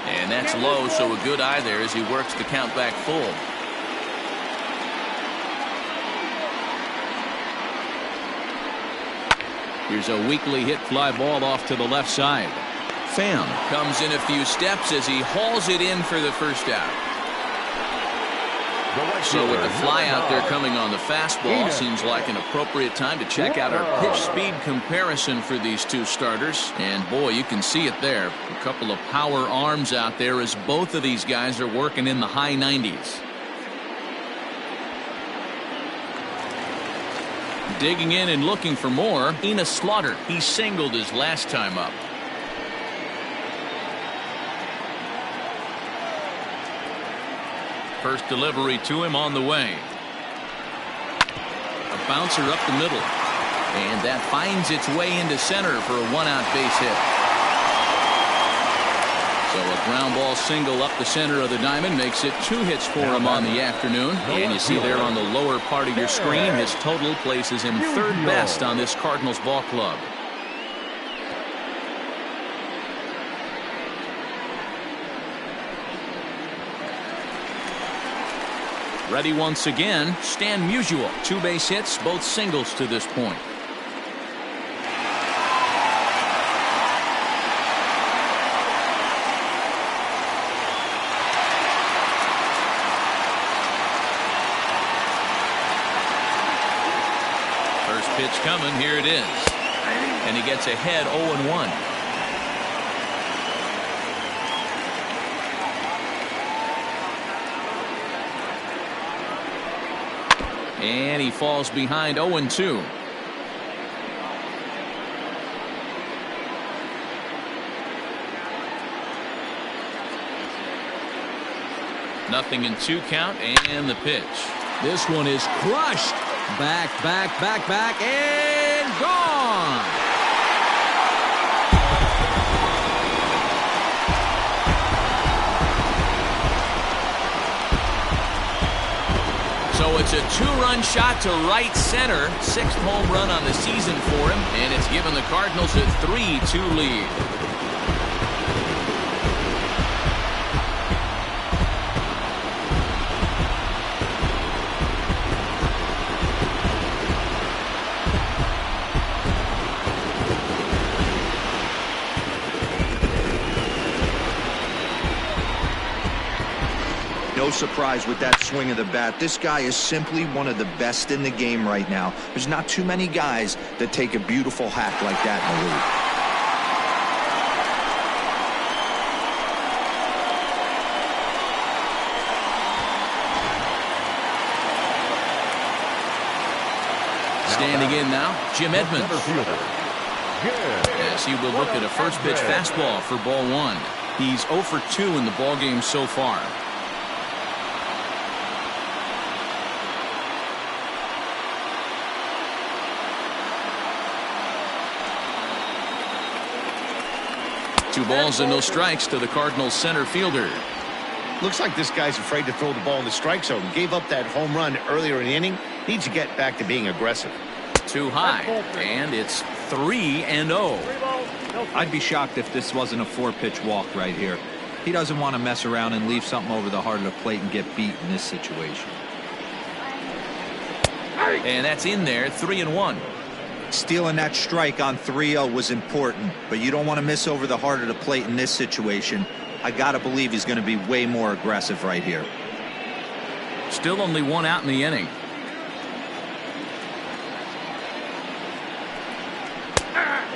And that's low, so a good eye there as he works the count back full. Here's a weakly hit fly ball off to the left side. Pham comes in a few steps as he hauls it in for the first out. So with the fly out there coming on the fastball, seems like an appropriate time to check out our pitch speed comparison for these two starters. And boy, you can see it there. A couple of power arms out there as both of these guys are working in the high 90s. Digging in and looking for more, Enos Slaughter. He singled his last time up. First delivery to him on the way. A bouncer up the middle. And that finds its way into center for a one-out base hit. So a ground ball single up the center of the diamond makes it 2 hits for him on the afternoon. And you see there on the lower part of your screen, his total places him third best on this Cardinals ball club. Ready once again, Stan Musial. 2 base hits, both singles to this point. First pitch coming, here it is. And he gets ahead 0-1. And he falls behind 0-2. 0-2 count and the pitch. This one is crushed. Back, and gone. So it's a 2-run shot to right center. 6th home run on the season for him, and it's given the Cardinals a 3-2 lead. No surprise with that swing of the bat. This guy is simply one of the best in the game right now. There's not too many guys that take a beautiful hack like that in the league. Standing in now, Jim Edmonds. As he will look at a first pitch fastball for ball 1. He's 0 for 2 in the ballgame so far. Two balls and no strikes to the Cardinals center fielder. Looks like this guy's afraid to throw the ball in the strike zone. Gave up that home run earlier in the inning. Needs to get back to being aggressive. Too high, and it's 3-0. I'd be shocked if this wasn't a 4-pitch walk right here. He doesn't want to mess around and leave something over the heart of the plate and get beat in this situation. And that's in there, 3-1. Stealing that strike on 3-0 was important, but you don't want to miss over the heart of the plate in this situation. I gotta believe he's going to be way more aggressive right here. Still only 1 out in the inning.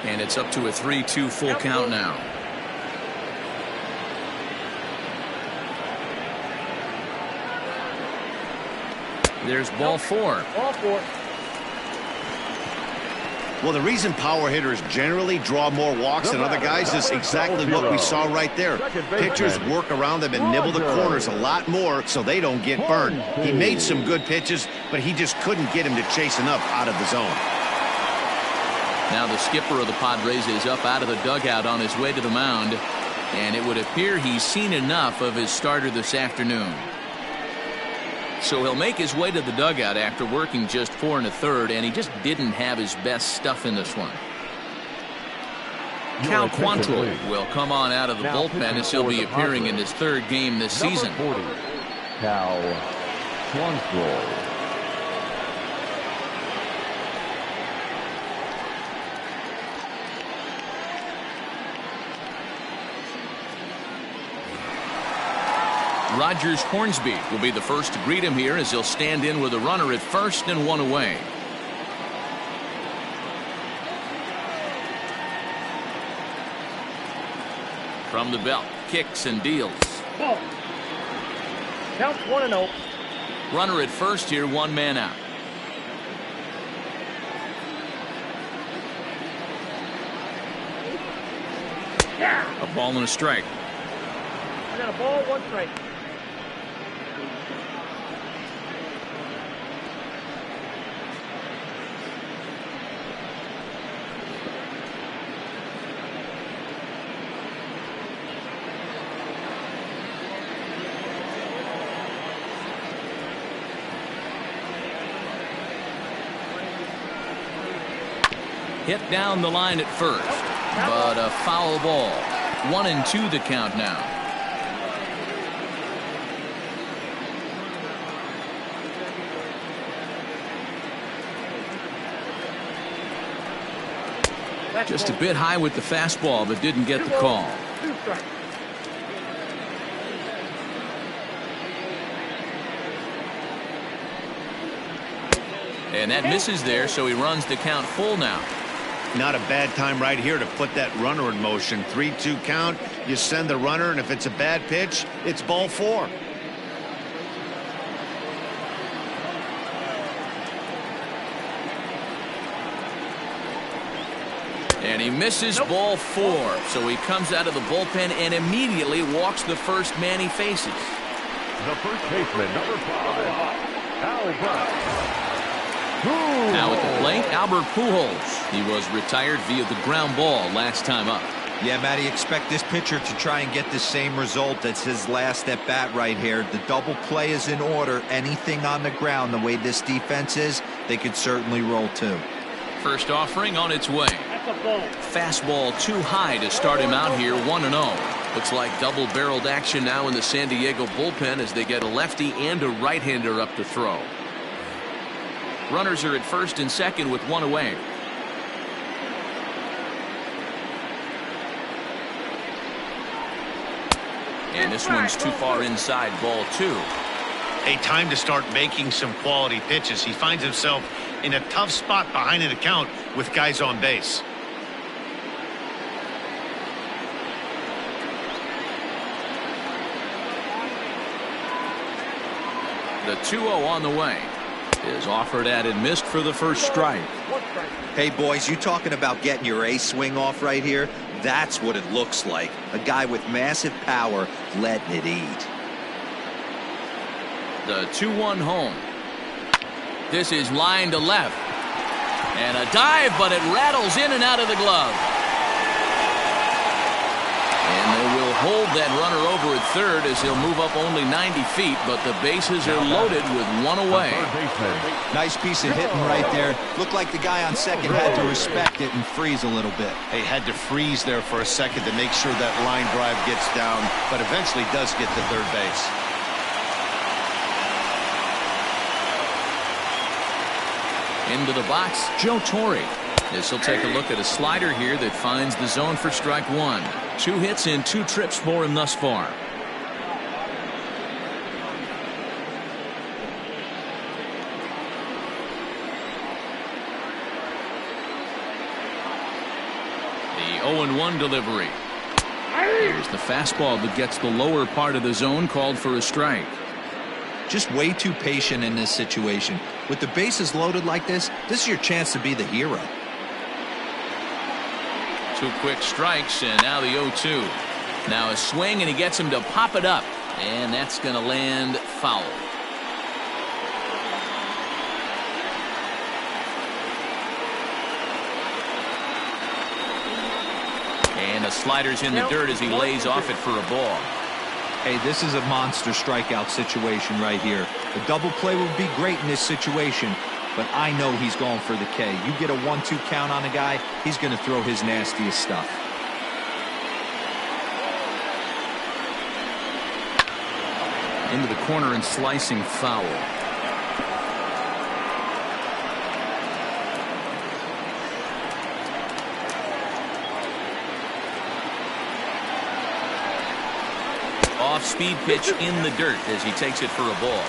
And it's up to a 3-2 full count now. There's ball 4. Ball 4. Well, the reason power hitters generally draw more walks than other guys is exactly what we saw right there. Pitchers work around them and nibble the corners a lot more so they don't get burned. He made some good pitches, but he just couldn't get him to chase enough out of the zone. Now the skipper of the Padres is up out of the dugout on his way to the mound, and it would appear he's seen enough of his starter this afternoon. So he'll make his way to the dugout after working just 4 1/3, and he just didn't have his best stuff in this one. Cal Quantrill will come on out of the bullpen as he'll be appearing in his 3rd game this season. 40, Cal Quantrill. Rogers Hornsby will be the first to greet him here as he'll stand in with a runner at first and 1 away. From the belt, kicks and deals. Ball. Counts 1-0. Runner at first here, 1 man out. Yeah. A ball and a strike. I got a ball, 1 strike. Hit down the line at first, but a foul ball. 1-2 the count now. Just a bit high with the fastball, but didn't get the call. 2 strikes. And that misses there, so he runs the count full now. Not a bad time right here to put that runner in motion. 3-2 count. You send the runner, and if it's a bad pitch, it's ball 4. And he misses ball 4, so he comes out of the bullpen and immediately walks the first man he faces. The first baseman, number 5, Albert. Now at the plate, Albert Pujols. He was retired via the ground ball last time up. Yeah, Matty, expect this pitcher to try and get the same result as his last at bat right here. The double play is in order. Anything on the ground, the way this defense is, they could certainly roll too. First offering on its way. Fastball too high to start him out here, 1-0. Looks like double-barreled action now in the San Diego bullpen as they get a lefty and a right-hander up to throw. Runners are at first and second with one away. And this one's too far inside, ball 2. A time to start making some quality pitches. He finds himself in a tough spot behind an account with guys on base. The 2-0 on the way. Is offered at and missed for the first strike. Hey, boys, you talking about getting your ace swing off right here? That's what it looks like. A guy with massive power letting it eat. The 2-1 home. This is line to left. And a dive, but it rattles in and out of the glove. And they will hold that runner over at third as he'll move up only 90 feet, but the bases are loaded with one away. Nice piece of hitting right there. Looked like the guy on second had to respect it and freeze a little bit. He had to freeze there for a second to make sure that line drive gets down, but eventually does get to third base. Into the box, Joe Torre. This will take a look at a slider here that finds the zone for strike 1. 2 hits and 2 trips for him thus far. The 0-1 delivery. Here's the fastball that gets the lower part of the zone, called for a strike. Just way too patient in this situation. With the bases loaded like this is your chance to be the hero. 2 quick strikes, and now the 0-2. Now a swing, and he gets him to pop it up, and that's going to land foul. And the slider's in the dirt as he lays off it for a ball. Hey, this is a monster strikeout situation right here. A double play would be great in this situation, but I know he's going for the K. You get a 1-2 count on a guy, he's going to throw his nastiest stuff. Into the corner and slicing foul. Off-speed pitch in the dirt as he takes it for a ball.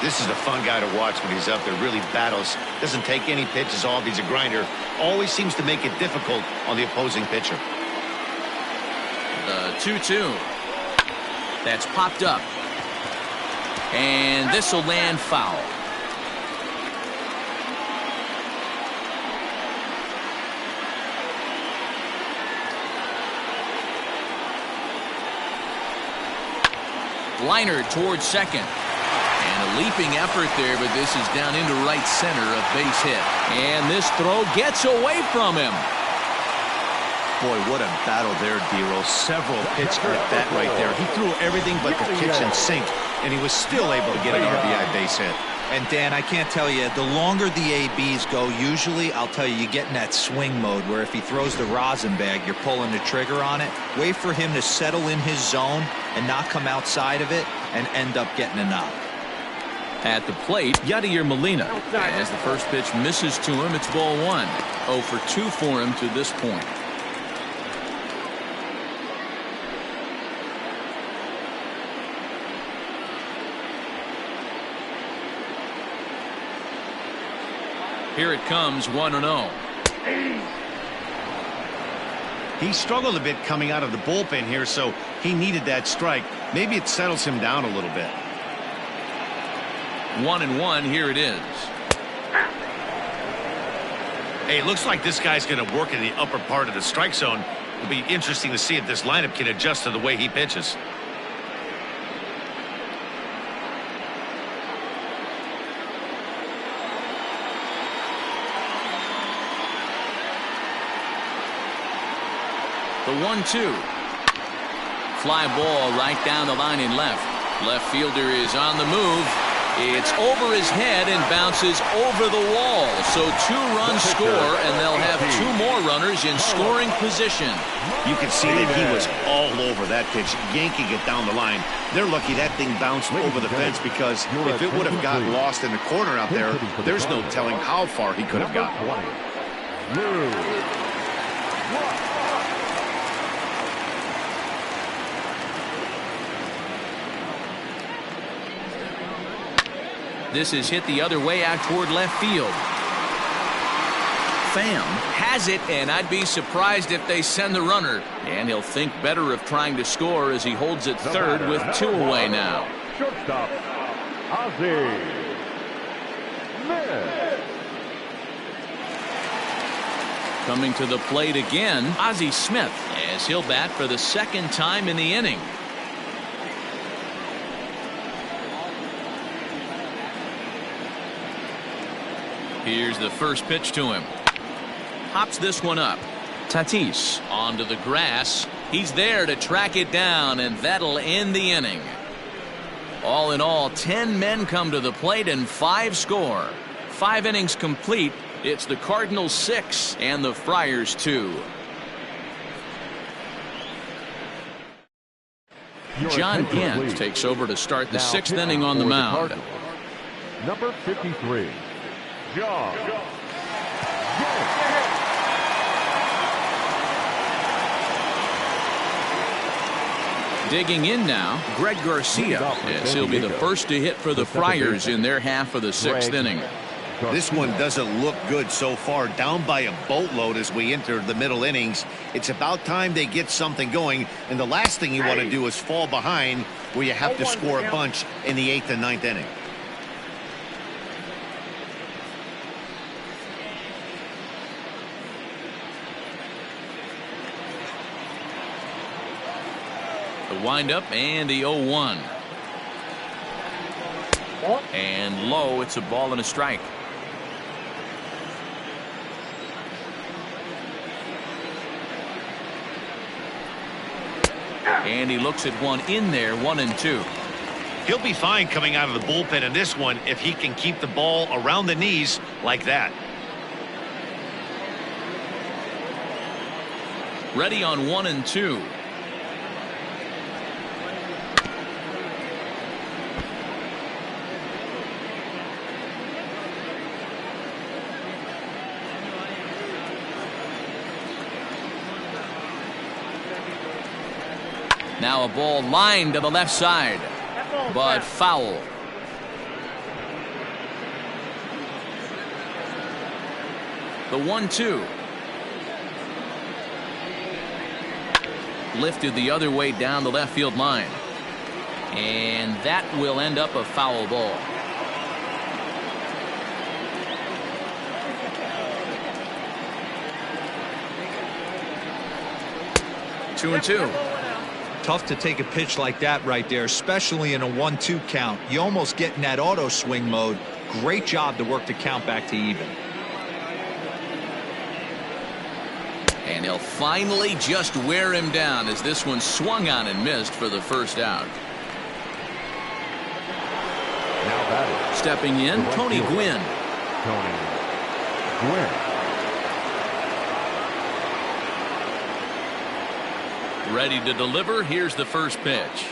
This is a fun guy to watch when he's up there. Really battles. Doesn't take any pitches off. He's a grinder. Always seems to make it difficult on the opposing pitcher. The 2-2. That's popped up. And this will land foul. Liner towards second. And a leaping effort there, but this is down into right center, a base hit. And this throw gets away from him. Boy, what a battle there, D-Roll. Several pitch at bat right there. He threw everything but the kitchen sink, and he was still able to get an RBI base hit. And Dan, I can't tell you, the longer the ABs go, usually, I'll tell you, you get in that swing mode where if he throws the rosin bag, you're pulling the trigger on it. Wait for him to settle in his zone and not come outside of it and end up getting a knock. At the plate, Yadier Molina. As the first pitch misses to him, it's ball 1. 0 for 2 for him to this point. Here it comes, 1-0. He struggled a bit coming out of the bullpen here, so he needed that strike. Maybe it settles him down a little bit. 1-1, here it is. Hey, it looks like this guy's going to work in the upper part of the strike zone. It'll be interesting to see if this lineup can adjust to the way he pitches. 1-2. Fly ball right down the line in left. Left fielder is on the move. It's over his head and bounces over the wall. So 2 runs score, and they'll have 2 more runners in scoring position. You can see that he was all over that pitch, yanking it down the line. They're lucky that thing bounced over the fence, because if it would have gotten lost in the corner out there, there's no telling how far he could have gotten. This is hit the other way out toward left field. Pham has it, and I'd be surprised if they send the runner. And he'll think better of trying to score as he holds it third with 2 away now. Shortstop, Ozzie Smith. Coming to the plate again, Ozzie Smith, as he'll bat for the 2nd time in the inning. Here's the first pitch to him. Hops this one up. Tatis onto the grass. He's there to track it down, and that'll end the inning. All in all, 10 men come to the plate and 5 score. 5 innings complete. It's the Cardinals 6 and the Friars 2. John Gant takes over to start the 6th inning on the mound. Number 53. John. Digging in now, Greg Garcia, as he'll be the first to hit for the Friars in their half of the 6th inning. This one doesn't look good so far, down by a boatload as we enter the middle innings. It's about time they get something going, and the last thing you want to do is fall behind where you have to score a bunch in the 8th and 9th inning. The windup and the 0-1. And low, it's a ball and a strike. And he looks at one in there, 1-2. He'll be fine coming out of the bullpen in this one if he can keep the ball around the knees like that. Ready on 1-2. Now a ball lined to the left side, but foul. The 1-2. Lifted the other way down the left field line. And that will end up a foul ball. Two and two. Tough to take a pitch like that right there, especially in a 1-2 count. You almost get in that auto swing mode. Great job to work the count back to even. And he'll finally just wear him down as this one swung on and missed for the first out. Now batting. Stepping in, Tony Gwynn. Tony Gwynn. Ready to deliver. Here's the first pitch.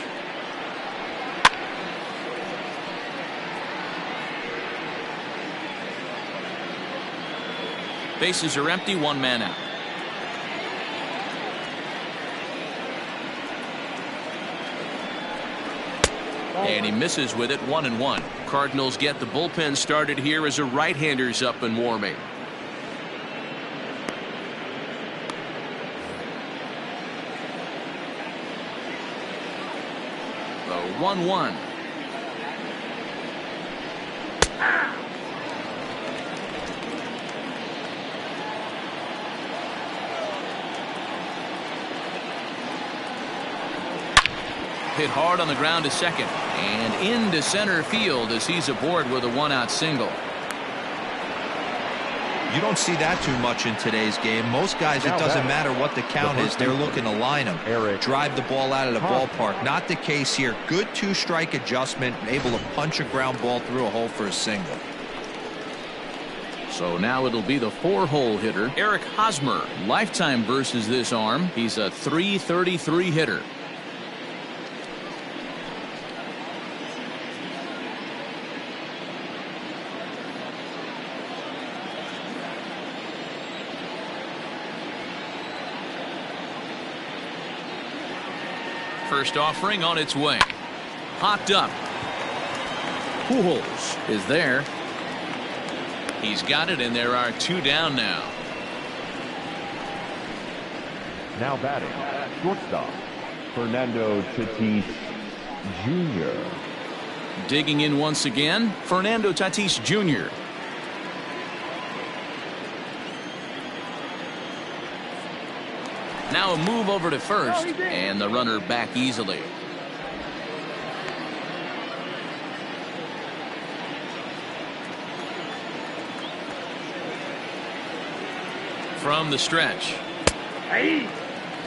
Bases are empty, 1 man out. And he misses with it, 1-1. Cardinals get the bullpen started here as a right-hander's up and warming. The 1-1. Hit hard on the ground to second and into center field as he's aboard with a 1-out single. You don't see that too much in today's game. Most guys, it doesn't matter what the count is. They're looking to line them, drive the ball out of the ballpark. Not the case here. Good two-strike adjustment, able to punch a ground ball through a hole for a single. So now it'll be the 4-hole hitter, Eric Hosmer. Lifetime versus this arm. He's a .333 hitter. First offering on its way. Popped up. Pujols is there. He's got it, and there are 2 down now. Now batting, shortstop, Fernando Tatis Jr. Digging in once again, Fernando Tatis Jr. Now a move over to first, and the runner back easily. From the stretch.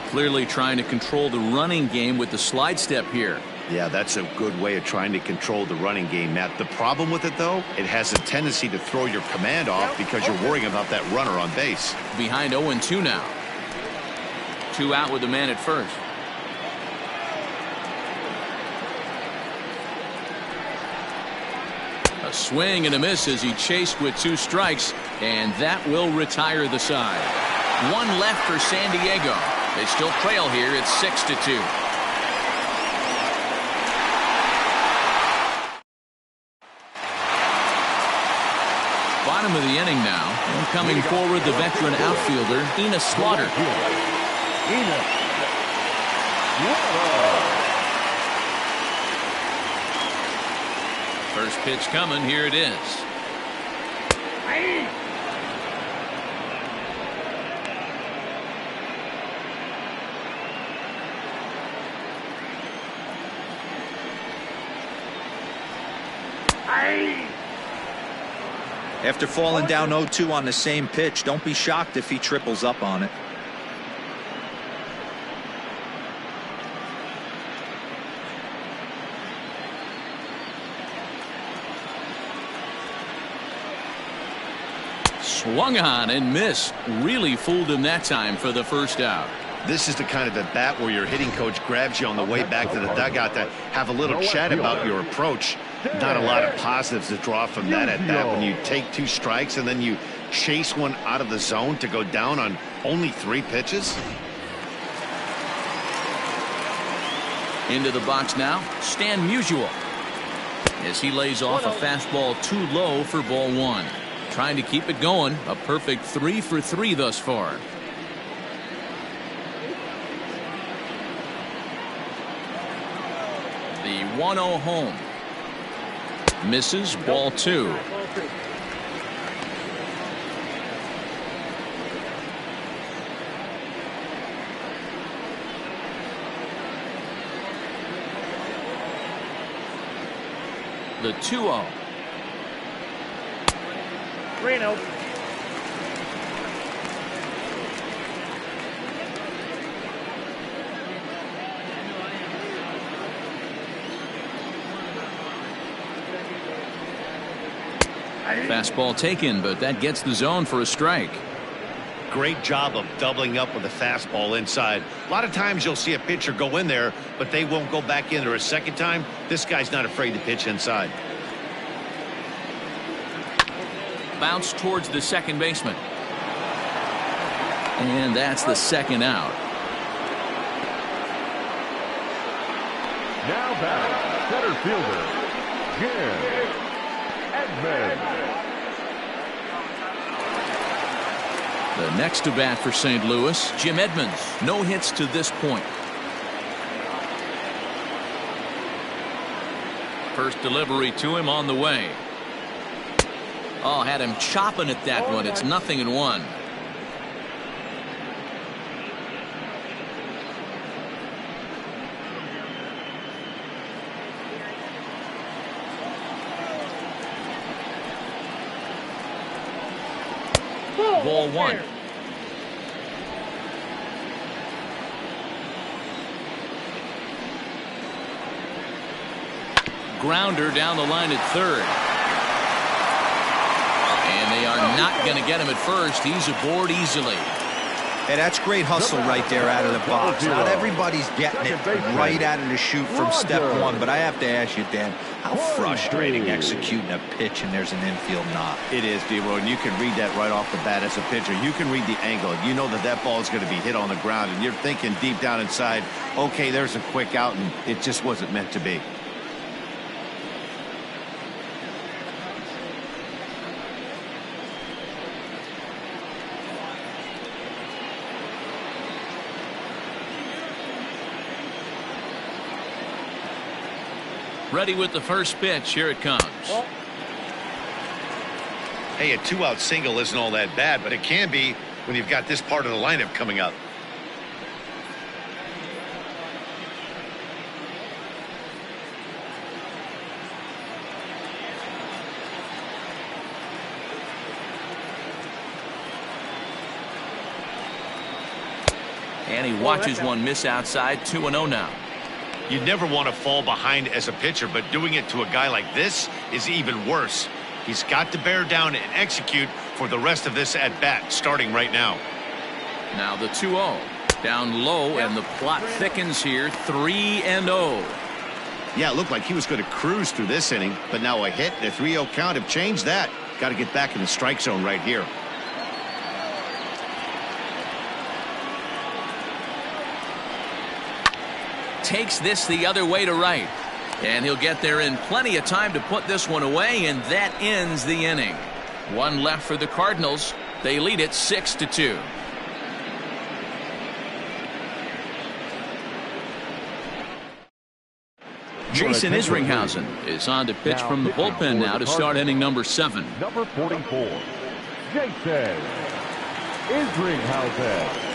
Clearly trying to control the running game with the slide step here. Yeah, that's a good way of trying to control the running game, Matt. The problem with it, though, it has a tendency to throw your command off because you're worrying about that runner on base. Behind 0-2 now. 2 out with the man at first. A swing and a miss as he chased with 2 strikes, and that will retire the side. 1 left for San Diego. They still trail here. It's 6-2. Bottom of the inning now, and coming forward, the veteran outfielder, Enos Slaughter. First pitch coming. Here it is. After falling down 0-2 on the same pitch, don't be shocked if he triples up on it. Swung on and missed. Really fooled him that time for the first out. This is the kind of at bat where your hitting coach grabs you on the way back to the dugout to have a little chat about your approach. Not a lot of positives to draw from that at bat when you take 2 strikes and then you chase one out of the zone to go down on only 3 pitches. Into the box now, Stan Musial. As he lays off a fastball too low for ball 1. Trying to keep it going. A perfect 3 for 3 thus far. The 1-0 home. Misses, ball 2. The 2-0. Reno. Fastball taken, but that gets the zone for a strike. Great job of doubling up with a fastball inside. A lot of times you'll see a pitcher go in there, but they won't go back in there a second time. This guy's not afraid to pitch inside. Bounce towards the second baseman. And that's the second out. Now back, center fielder, Jim Edmonds. The next to bat for St. Louis, Jim Edmonds. No hits to this point. First delivery to him on the way. Oh, had him chopping at that one. It's 0-1. Ball one. Grounder down the line at third. And they are not going to get him at first. He's aboard easily. Hey, that's great hustle right there out of the box. Not everybody's getting it right out of the chute from step one, but I have to ask you, Dan, how frustrating executing a pitch and there's an infield knock. It is, D-Roy, and you can read that right off the bat as a pitcher. You can read the angle. You know that that ball is going to be hit on the ground, and you're thinking deep down inside, okay, there's a quick out, and it just wasn't meant to be. Ready with the first pitch. Here it comes. Hey, a two-out single isn't all that bad, but it can be when you've got this part of the lineup coming up. And he watches one miss outside. 2-0 now. You never want to fall behind as a pitcher, but doing it to a guy like this is even worse. He's got to bear down and execute for the rest of this at-bat, starting right now. Now the 2-0. Down low, and the plot thickens here. 3-0. Yeah, it looked like he was going to cruise through this inning, but now a hit and a 3-0 count have changed that. Got to get back in the strike zone right here. Takes this the other way to right, and he'll get there in plenty of time to put this one away, and that ends the inning. One left for the Cardinals. They lead it 6-2. Jason Isringhausen is on to pitch from the bullpen now to start inning number 7. Number 44, Jason Isringhausen.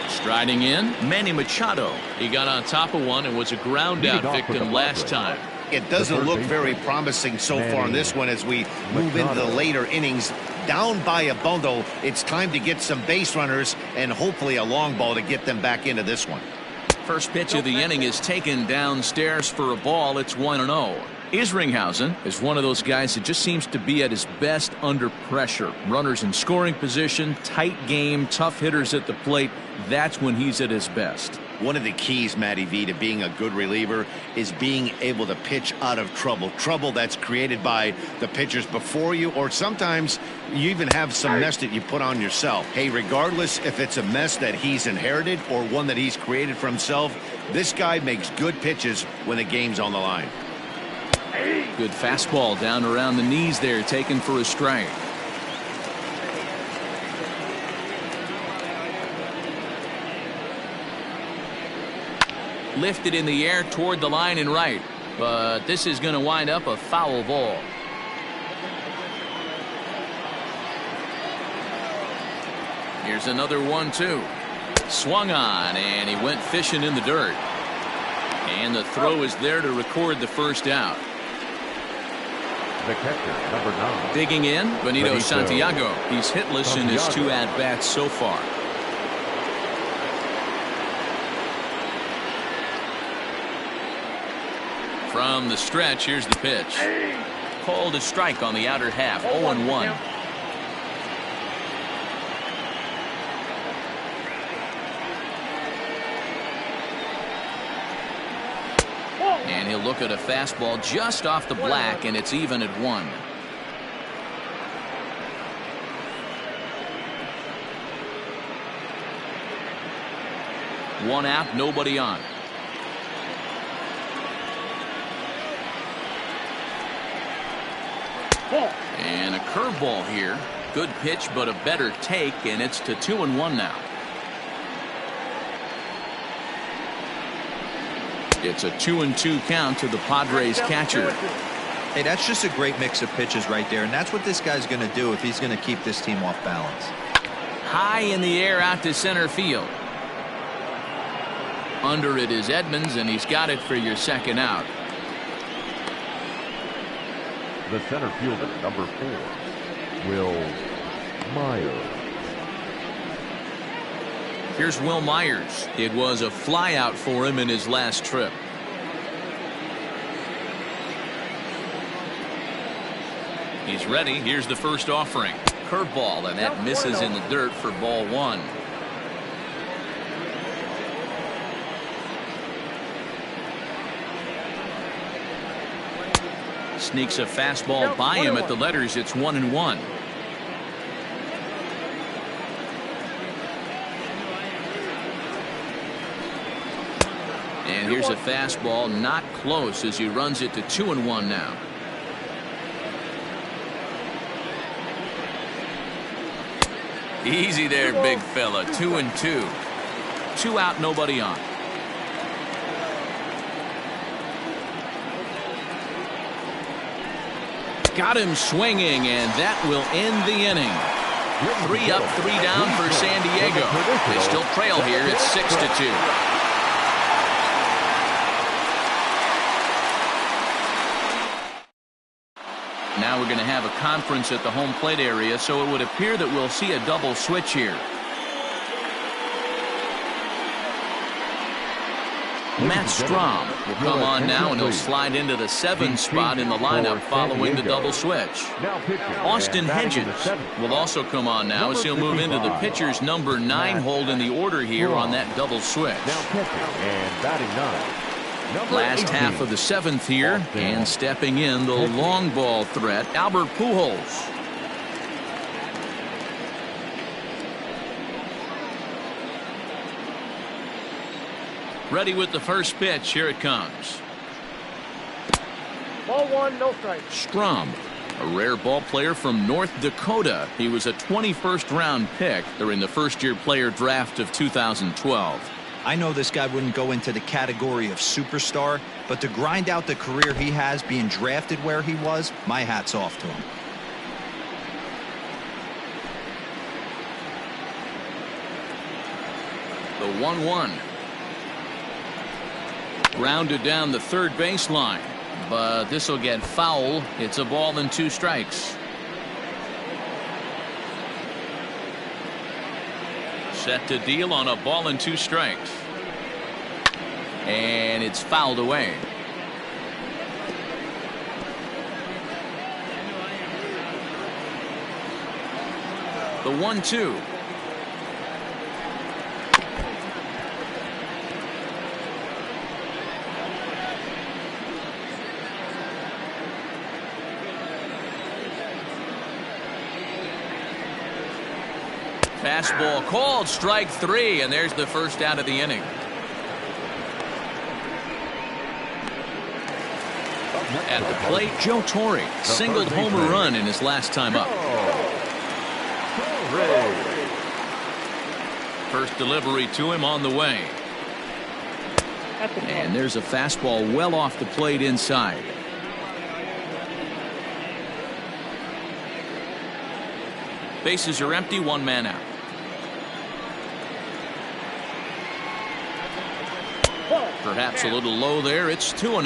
Striding in, Manny Machado. He got on top of one and was a ground out victim last time. It doesn't look very promising so far in this one as we move into the later innings. Down by a bundle, it's time to get some base runners and hopefully a long ball to get them back into this one. First pitch of the inning is taken downstairs for a ball. It's 1-0. Isringhausen is one of those guys that just seems to be at his best under pressure. Runners in scoring position, tight game, tough hitters at the plate. That's when he's at his best. One of the keys, Matty V, to being a good reliever is being able to pitch out of trouble. Trouble that's created by the pitchers before you, or sometimes you even have some mess that you put on yourself. Hey, regardless if it's a mess that he's inherited or one that he's created for himself, this guy makes good pitches when the game's on the line. Good fastball down around the knees there, taken for a strike. Lifted in the air toward the line and right, but this is going to wind up a foul ball. Here's another 1-2. Swung on, and he went fishing in the dirt. And the throw is there to record the first out. The catcher, number 9. Digging in, Benito Santiago. He's hitless in his 2 at-bats so far. From the stretch, here's the pitch. Called a strike on the outer half. 0-1. And he'll look at a fastball just off the black, and it's even at 1. One out, nobody on. And a curveball here. Good pitch, but a better take, and it's to 2-1 now. It's a 2-2 count to the Padres catcher. Hey, that's just a great mix of pitches right there, and that's what this guy's going to do if he's going to keep this team off balance. High in the air out to center field. Under it is Edmonds, and he's got it for your second out. The center fielder, number 4, Will Myers. Here's Will Myers. It was a flyout for him in his last trip. He's ready. Here's the first offering. Curveball, and that misses in the dirt for ball one. Sneaks a fastball by him at the letters. It's 1-1. And here's a fastball, not close, as he runs it to 2-1 now. Easy there, big fella. 2-2. 2 out, nobody on. Got him swinging, and that will end the inning. 3 up, 3 down for San Diego. They still trail here. It's 6-2. Now we're going to have a conference at the home plate area, so it would appear that we'll see a double switch here. Matt Strom will come on now, and he'll slide into the 7 spot in the lineup following the double switch. Austin Hedges will also come on now, as he'll move into the pitcher's number 9 hold in the order here on that double switch. Last half of the 7th here, and stepping in the long ball threat, Albert Pujols. Ready with the first pitch. Here it comes. Ball 1, no strike. Strom, a rare ball player from North Dakota. He was a 21st round pick during the first-year player draft of 2012. I know this guy wouldn't go into the category of superstar, but to grind out the career he has being drafted where he was, my hat's off to him. The 1-1. Grounded down the third baseline, but this will get foul. It's a ball and 2 strikes. Set to deal on a ball and 2 strikes. And it's fouled away. The 1-2. Fastball called, strike 3, and there's the first out of the inning. At the plate, Joe Torre singled home a run in his last time up. First delivery to him on the way. And there's a fastball well off the plate inside. Bases are empty, 1 man out. Perhaps a little low there. It's 2-0.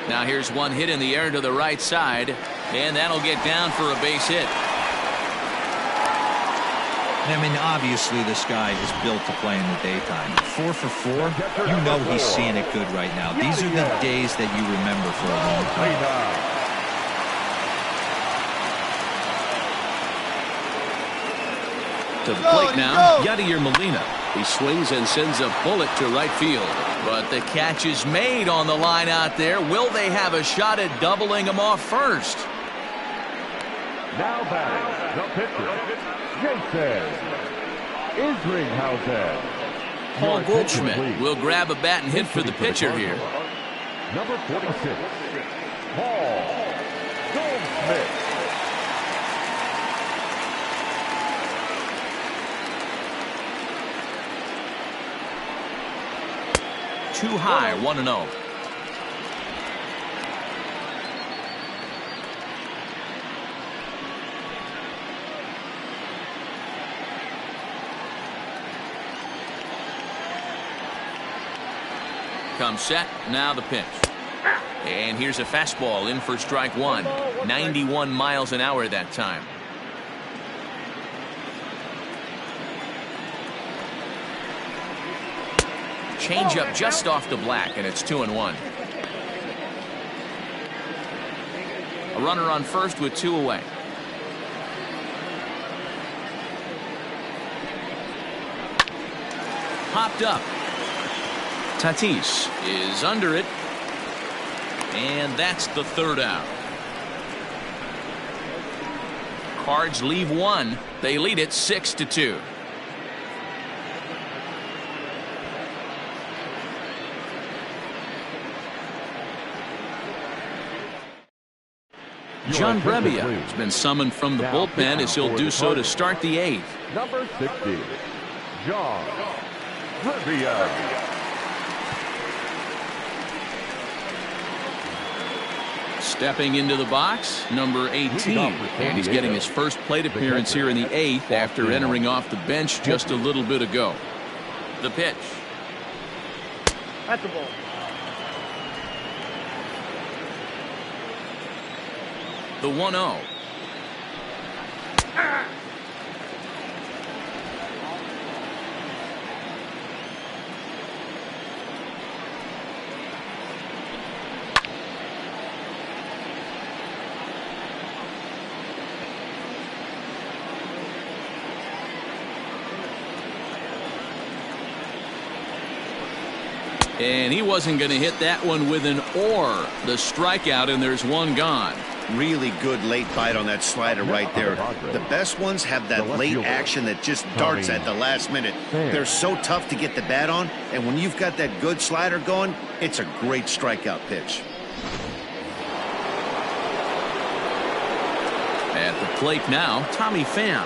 Now here's one hit in the air to the right side, and that'll get down for a base hit. I mean, obviously this guy is built to play in the daytime. 4 for 4, you know he's seeing it good right now. These are the days that you remember for a long time. To the plate now, Yadier Molina. He swings and sends a bullet to right field. But the catch is made on the line out there. Will they have a shot at doubling him off first? Now batting, the pitcher, Jason Isringhausen. Paul Goldschmidt will grab a bat and hit for the pitcher here. Number 46, Paul Goldschmidt. Too high, 1-0. Comes set, now the pitch. And here's a fastball in for strike one. 91 miles an hour that time. Change up just off the black, and it's 2-1. A runner on first with 2 away. Popped up. Tatis is under it. And that's the 3rd out. Cards leave 1. They lead it 6-2. John Brebbia has been summoned from the bullpen as he'll do so to start the 8th. Number 60, John Brebbia. Stepping into the box, number 18. And he's getting his first plate appearance here in the 8th after entering off the bench just a little bit ago. The pitch. That's the ball. The 1-0. And he wasn't going to hit that one with an or. The strikeout, and there's one gone. Really good late bite on that slider right there. The best ones have that late action that just darts at the last minute. They're so tough to get the bat on, and when you've got that good slider going, it's a great strikeout pitch. At the plate now, Tommy Pham,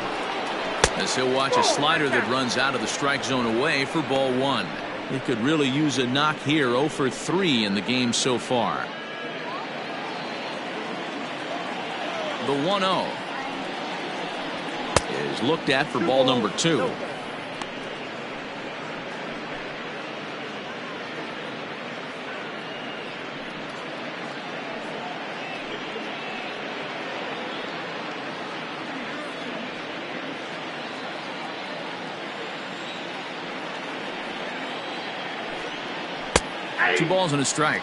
as he'll watch a slider that runs out of the strike zone away for ball 1. He could really use a knock here. 0 for 3 in the game so far. The 1-0 is looked at for ball number 2. Two balls and a strike.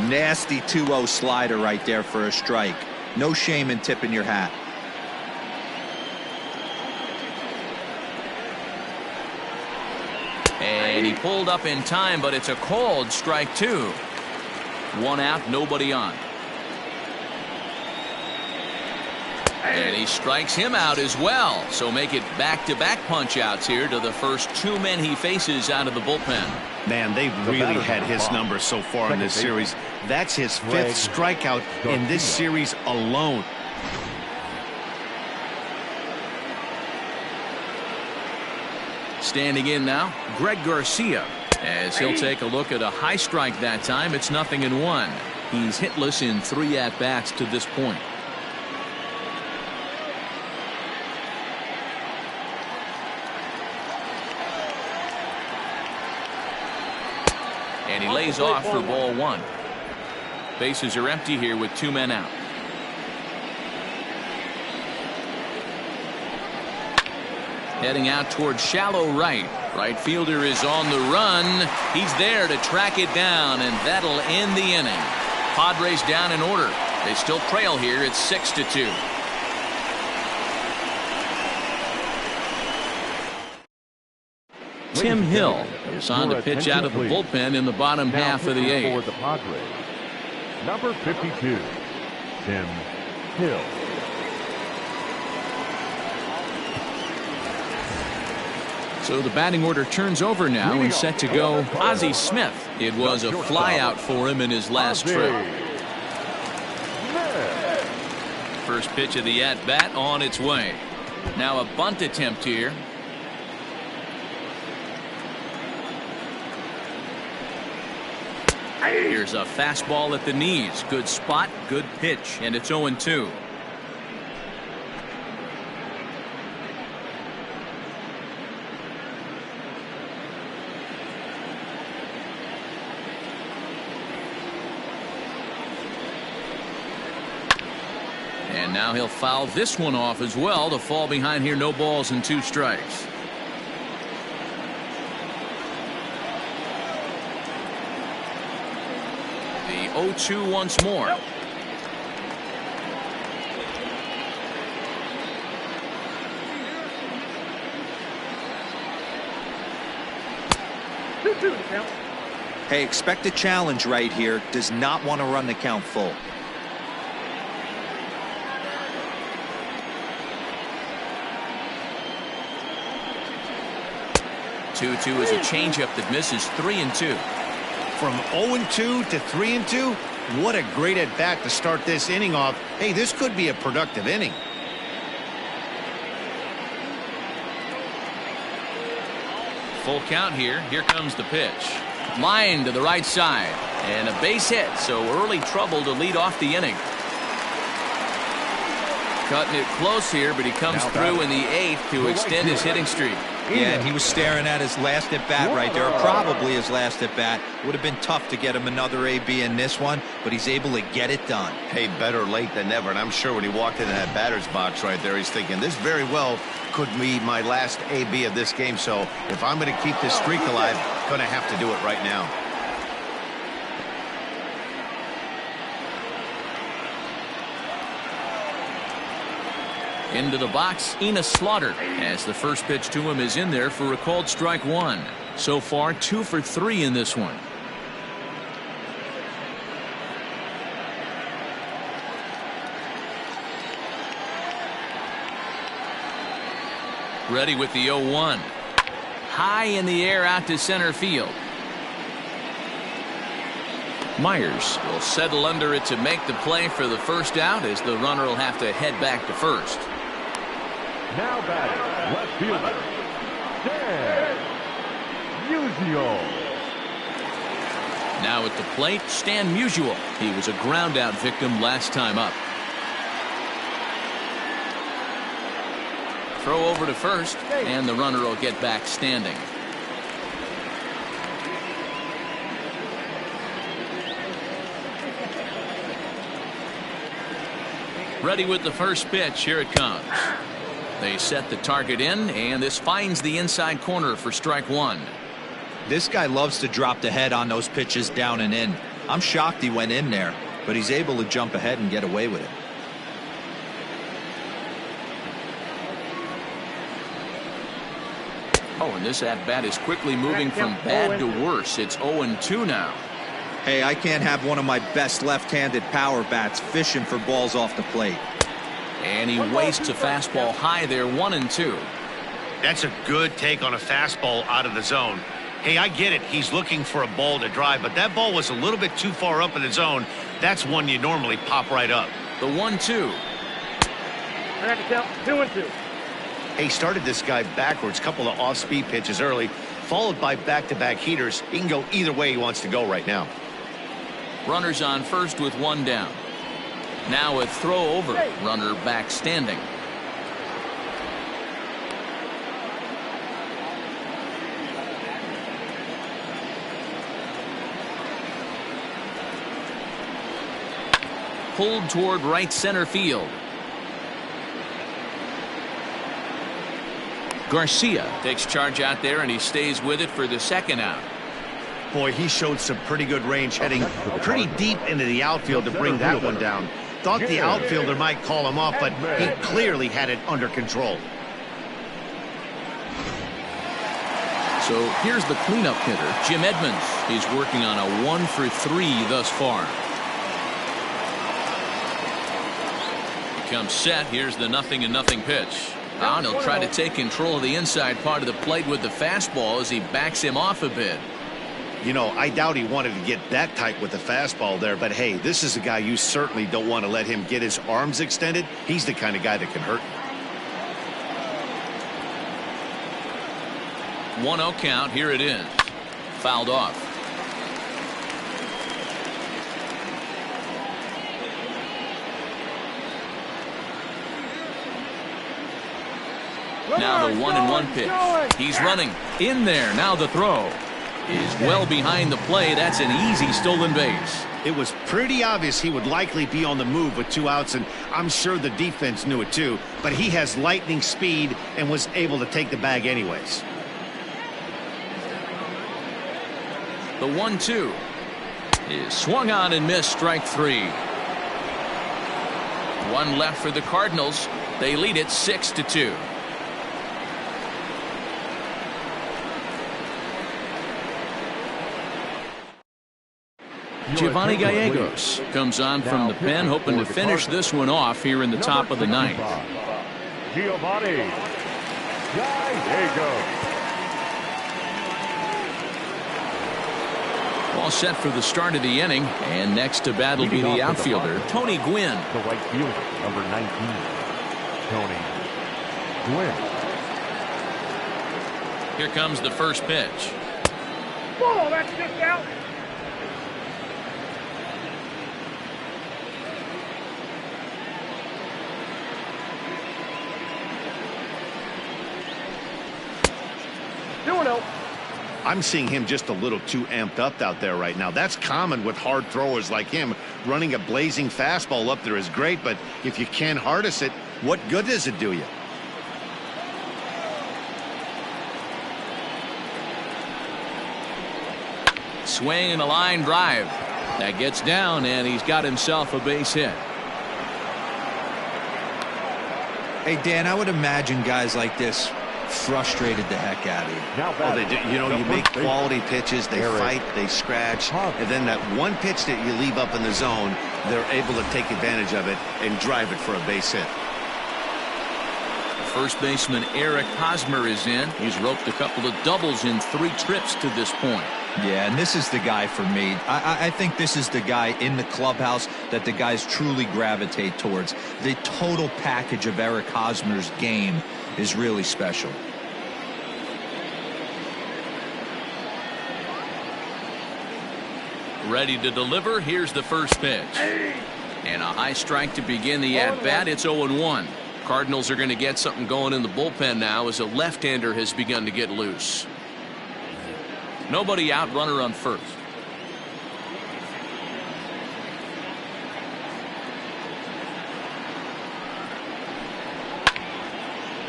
Nasty 2-0 slider right there for a strike. No shame in tipping your hat. And he pulled up in time, but it's a called strike 2. 1 out, nobody on. And he strikes him out as well. So make it back-to-back punch-outs here to the first 2 men he faces out of the bullpen. Man, they've really had his number so far in this series. That's his 5th strikeout in this series alone. Standing in now, Greg Garcia, as he'll take a look at a high strike that time. It's 0-1. He's hitless in 3 at-bats to this point. And he lays off for ball 1. Bases are empty here with 2 men out. Heading out towards shallow right. Right fielder is on the run. He's there to track it down, and that'll end the inning. Padres down in order. They still trail here. It's 6-2. Tim Hill is on to pitch out of the bullpen in the bottom half of the 8th. For the Padres, number 52, Tim Hill. So the batting order turns over now and set to go Ozzie Smith. It was a flyout for him in his last trip. First pitch of the at-bat on its way. Now a bunt attempt here. Here's a fastball at the knees. Good spot, good pitch, and it's 0-2. Now he'll foul this one off as well to fall behind here. No balls and 2 strikes. The 0-2 once more. Hey, expect a challenge right here. Does not want to run the count full. 2-2 is a changeup that misses. 3-2. From 0-2 to 3-2, what a great at bat to start this inning off. Hey, this could be a productive inning. Full count here. Here comes the pitch. Line to the right side. And a base hit, so early trouble to lead off the inning. Cutting it close here, but he comes through in the 8th to extend his hitting streak. Yeah, and he was staring at his last at bat right there, probably his last at bat. Would have been tough to get him another AB in this one, but he's able to get it done. Hey, better late than never, and I'm sure when he walked into that batter's box right there, he's thinking this very well could be my last AB of this game, so if I'm going to keep this streak alive, I'm going to have to do it right now. Into the box, Enos Slaughter, as the first pitch to him is in there for a called strike 1. So far 2 for 3 in this one. Ready with the 0-1. High in the air out to center field. Myers will settle under it to make the play for the first out, as the runner will have to head back to first. Now batting, left fielder, Dan Musial. Now at the plate, Stan Musial. He was a ground out victim last time up. Throw over to first, and the runner will get back standing. Ready with the first pitch. Here it comes. They set the target in, and this finds the inside corner for strike 1. This guy loves to drop the head on those pitches down and in. I'm shocked he went in there, but he's able to jump ahead and get away with it. Oh, and this at-bat is quickly moving from bad to worse. It's 0-2 now. Hey, I can't have one of my best left-handed power bats fishing for balls off the plate. And he wastes a fastball high there. 1-2. That's a good take on a fastball out of the zone. Hey, I get it. He's looking for a ball to drive, but that ball was a little bit too far up in the zone. That's one you normally pop right up. The 1-2. I got to count 2-2. Hey, started this guy backwards. Couple of off-speed pitches early, followed by back-to-back heaters. He can go either way he wants to go right now. Runners on first with 1 down. Now a throw over. Runner back standing. Pulled toward right center field. Garcia takes charge out there, and he stays with it for the second out. Boy, he showed some pretty good range, heading pretty deep into the outfield to bring that one down. Thought the outfielder might call him off, but he clearly had it under control. So here's the cleanup hitter, Jim Edmonds. He's working on a 1 for 3 thus far. He comes set. Here's the 0-0 pitch. And he'll try to take control of the inside part of the plate with the fastball as he backs him off a bit. You know, I doubt he wanted to get that tight with the fastball there, but hey, this is a guy you certainly don't want to let him get his arms extended. He's the kind of guy that can hurt you. 1-0 count. Here it is. Fouled off. Now the 1-1 pitch. He's running in there. Now the throw is well behind the play. That's an easy stolen base. It was pretty obvious he would likely be on the move with 2 outs, and I'm sure the defense knew it too. But he has lightning speed and was able to take the bag anyways. The 1-2 is swung on and missed, strike 3. One left for the Cardinals. They lead it 6-2. Giovanni Gallegos comes on from the pen, hoping to finish this one off here in the top of the 9th. Giovanni Gallegos. All set for the start of the inning, and next to bat will be the outfielder, Tony Gwynn. The right fielder, number 19, Tony Gwynn. Here comes the first pitch. Whoa, that's just out. I'm seeing him just a little too amped up out there right now. That's common with hard throwers like him. Running a blazing fastball up there is great, but if you can't harness it, what good does it do you? Swing and a line drive. That gets down, and he's got himself a base hit. Hey, Dan, I would imagine guys like this frustrated the heck out of you. Oh, they do. You know, you make quality pitches, they fight, they scratch, and then that one pitch that you leave up in the zone, they're able to take advantage of it and drive it for a base hit. First baseman Eric Hosmer is in. He's roped a couple of doubles in 3 trips to this point. Yeah, and this is the guy for me. I think this is the guy in the clubhouse that the guys truly gravitate towards. The total package of Eric Hosmer's game is really special. Ready to deliver. Here's the first pitch. And a high strike to begin the at-bat. It's 0-1. Cardinals are going to get something going in the bullpen now as a left-hander has begun to get loose. Nobody out, runner on first.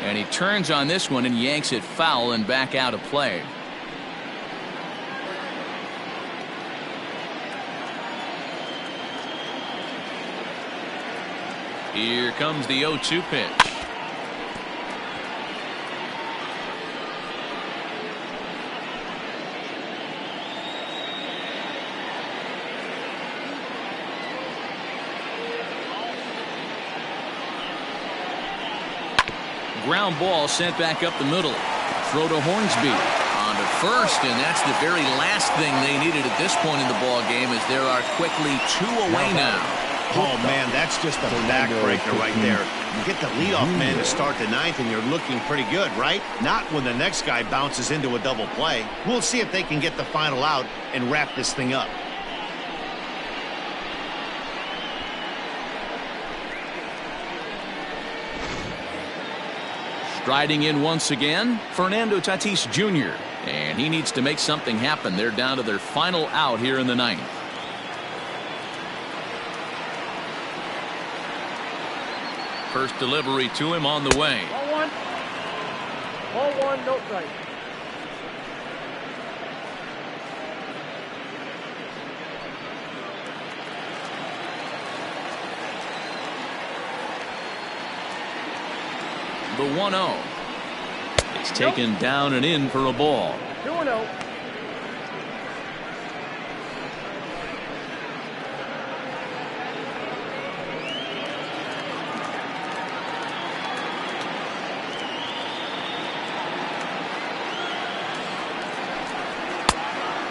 And he turns on this one and yanks it foul and back out of play. Here comes the 0-2 pitch. Ground ball sent back up the middle. Throw to Hornsby on to first, and that's the very last thing they needed at this point in the ball game, as there are quickly 2 away now. Oh man, that's just a backbreaker right there. You get the leadoff man to start the 9th, and you're looking pretty good, right? Not when the next guy bounces into a double play. We'll see if they can get the final out and wrap this thing up. Striding in once again, Fernando Tatis Jr. And he needs to make something happen. They're down to their final out here in the 9th. First delivery to him on the way. Ball one, no strike. The 1-0. It's taken down and in for a ball. 2-0.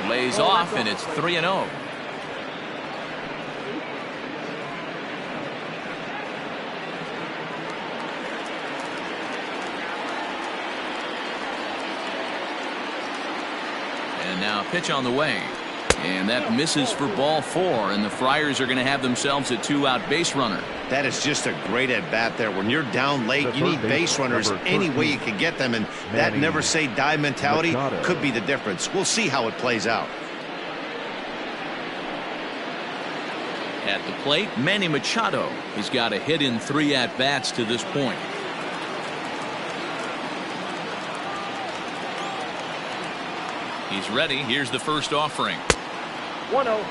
Lays off, and it's 3-0. And now pitch on the way. And that misses for ball 4, and the Friars are going to have themselves a 2-out base runner. That is just a great at-bat there. When you're down late, you need base runners any way you can get them, and that never-say-die mentality could be the difference. We'll see how it plays out. At the plate, Manny Machado. He's got a hit in 3 at-bats to this point. He's ready. Here's the first offering. 1-0.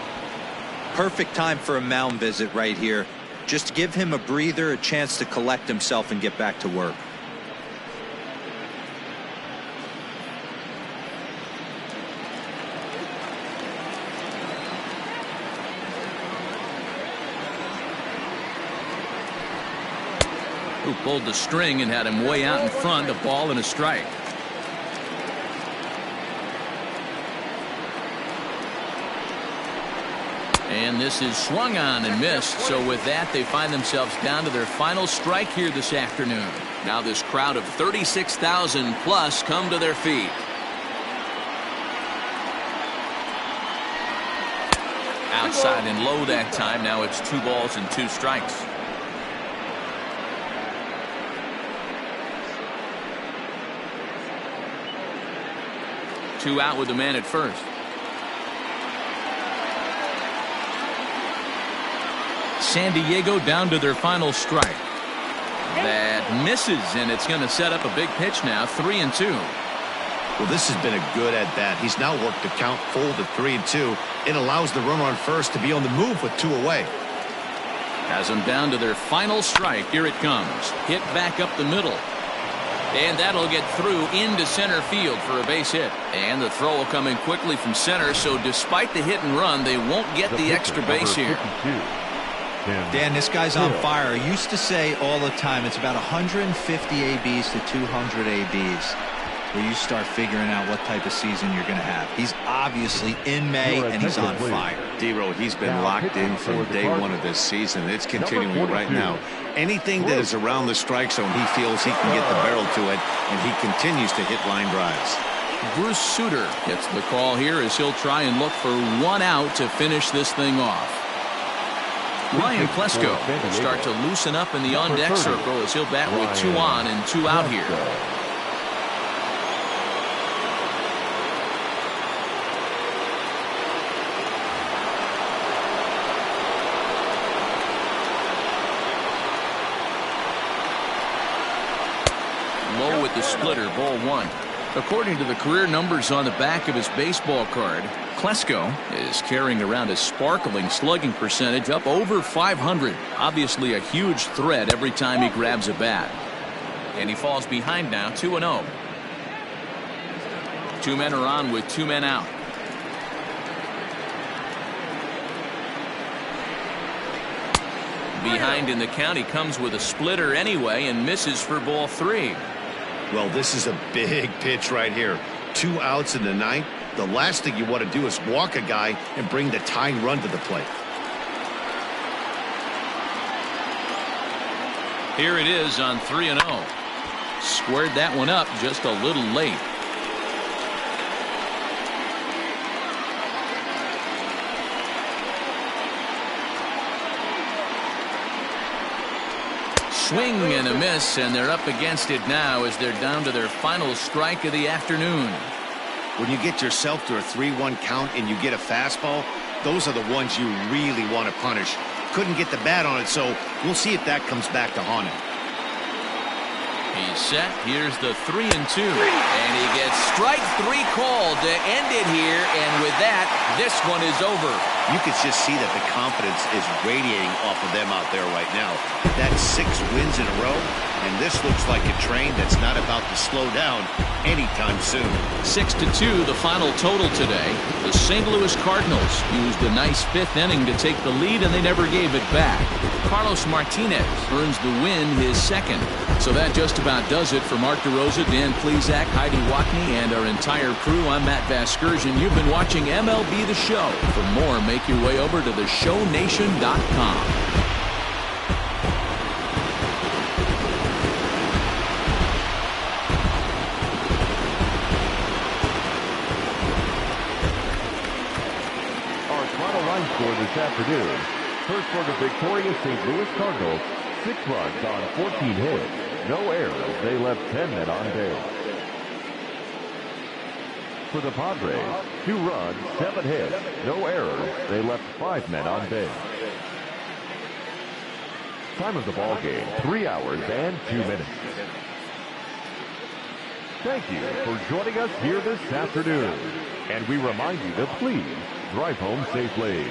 Perfect time for a mound visit right here. Just give him a breather, a chance to collect himself and get back to work. Who pulled the string and had him way out in front, a ball and a strike. And this is swung on and missed. So with that, they find themselves down to their final strike here this afternoon. Now this crowd of 36,000 plus come to their feet. Outside and low that time. Now it's 2 balls and 2 strikes. Two out with the man at first. San Diego down to their final strike. That misses, and it's going to set up a big pitch now. 3-2. Well, this has been a good at bat. He's now worked the count full to 3-2. It allows the runner on first to be on the move with 2 away. Has them down to their final strike. Here it comes. Hit back up the middle. And that'll get through into center field for a base hit. And the throw will come in quickly from center, so despite the hit and run, they won't get the extra base here. Dan, this guy's on fire. I used to say all the time it's about 150 ABs to 200 ABs where you start figuring out what type of season you're going to have. He's obviously in May, and he's on fire. D-Row, he's been locked in from day one of this season. It's continuing right now. Anything that is around the strike zone, he feels he can get the barrel to it, and he continues to hit line drives. Bruce Sutter gets the call here as he'll try and look for 1 out to finish this thing off. Ryan Klesko will start to loosen up in the on-deck circle as he'll bat with 2 on and 2 out here. Low with the splitter, ball 1. According to the career numbers on the back of his baseball card, Klesko is carrying around a sparkling slugging percentage up over 500. Obviously a huge threat every time he grabs a bat. And he falls behind now, 2-0. 2 men are on with 2 men out. Behind in the count, he comes with a splitter anyway and misses for ball 3. Well, this is a big pitch right here. 2 outs in the 9th. The last thing you want to do is walk a guy and bring the tying run to the plate. Here it is on 3-0. Squared that one up just a little late. Swing and a miss, and they're up against it now as they're down to their final strike of the afternoon. When you get yourself to a 3-1 count and you get a fastball, those are the ones you really want to punish. Couldn't get the bat on it, so we'll see if that comes back to haunt him. He's set. Here's the 3-2. And he gets strike 3 called to end it here, and with that, this one is over. You can just see that the confidence is radiating off of them out there right now. That's 6 wins in a row, and this looks like a train that's not about to slow down anytime soon. 6-2, the final total today. The St. Louis Cardinals used a nice 5th inning to take the lead, and they never gave it back. Carlos Martinez earns the win, his 2nd. So that just about does it for Mark DeRosa, Dan Plesac, Heidi Watney, and our entire crew. I'm Matt Vasgersian. You've been watching MLB The Show. For more, make your way over to theshownation.com. Our final line score this afternoon. First for the victorious St. Louis Cardinals, 6 runs on 14 hits. No errors. They left 10 men on base. For the Padres, 2 runs, 7 hits. No errors. They left 5 men on base. Time of the ball game, 3 hours and 2 minutes. Thank you for joining us here this afternoon. And we remind you to please drive home safely.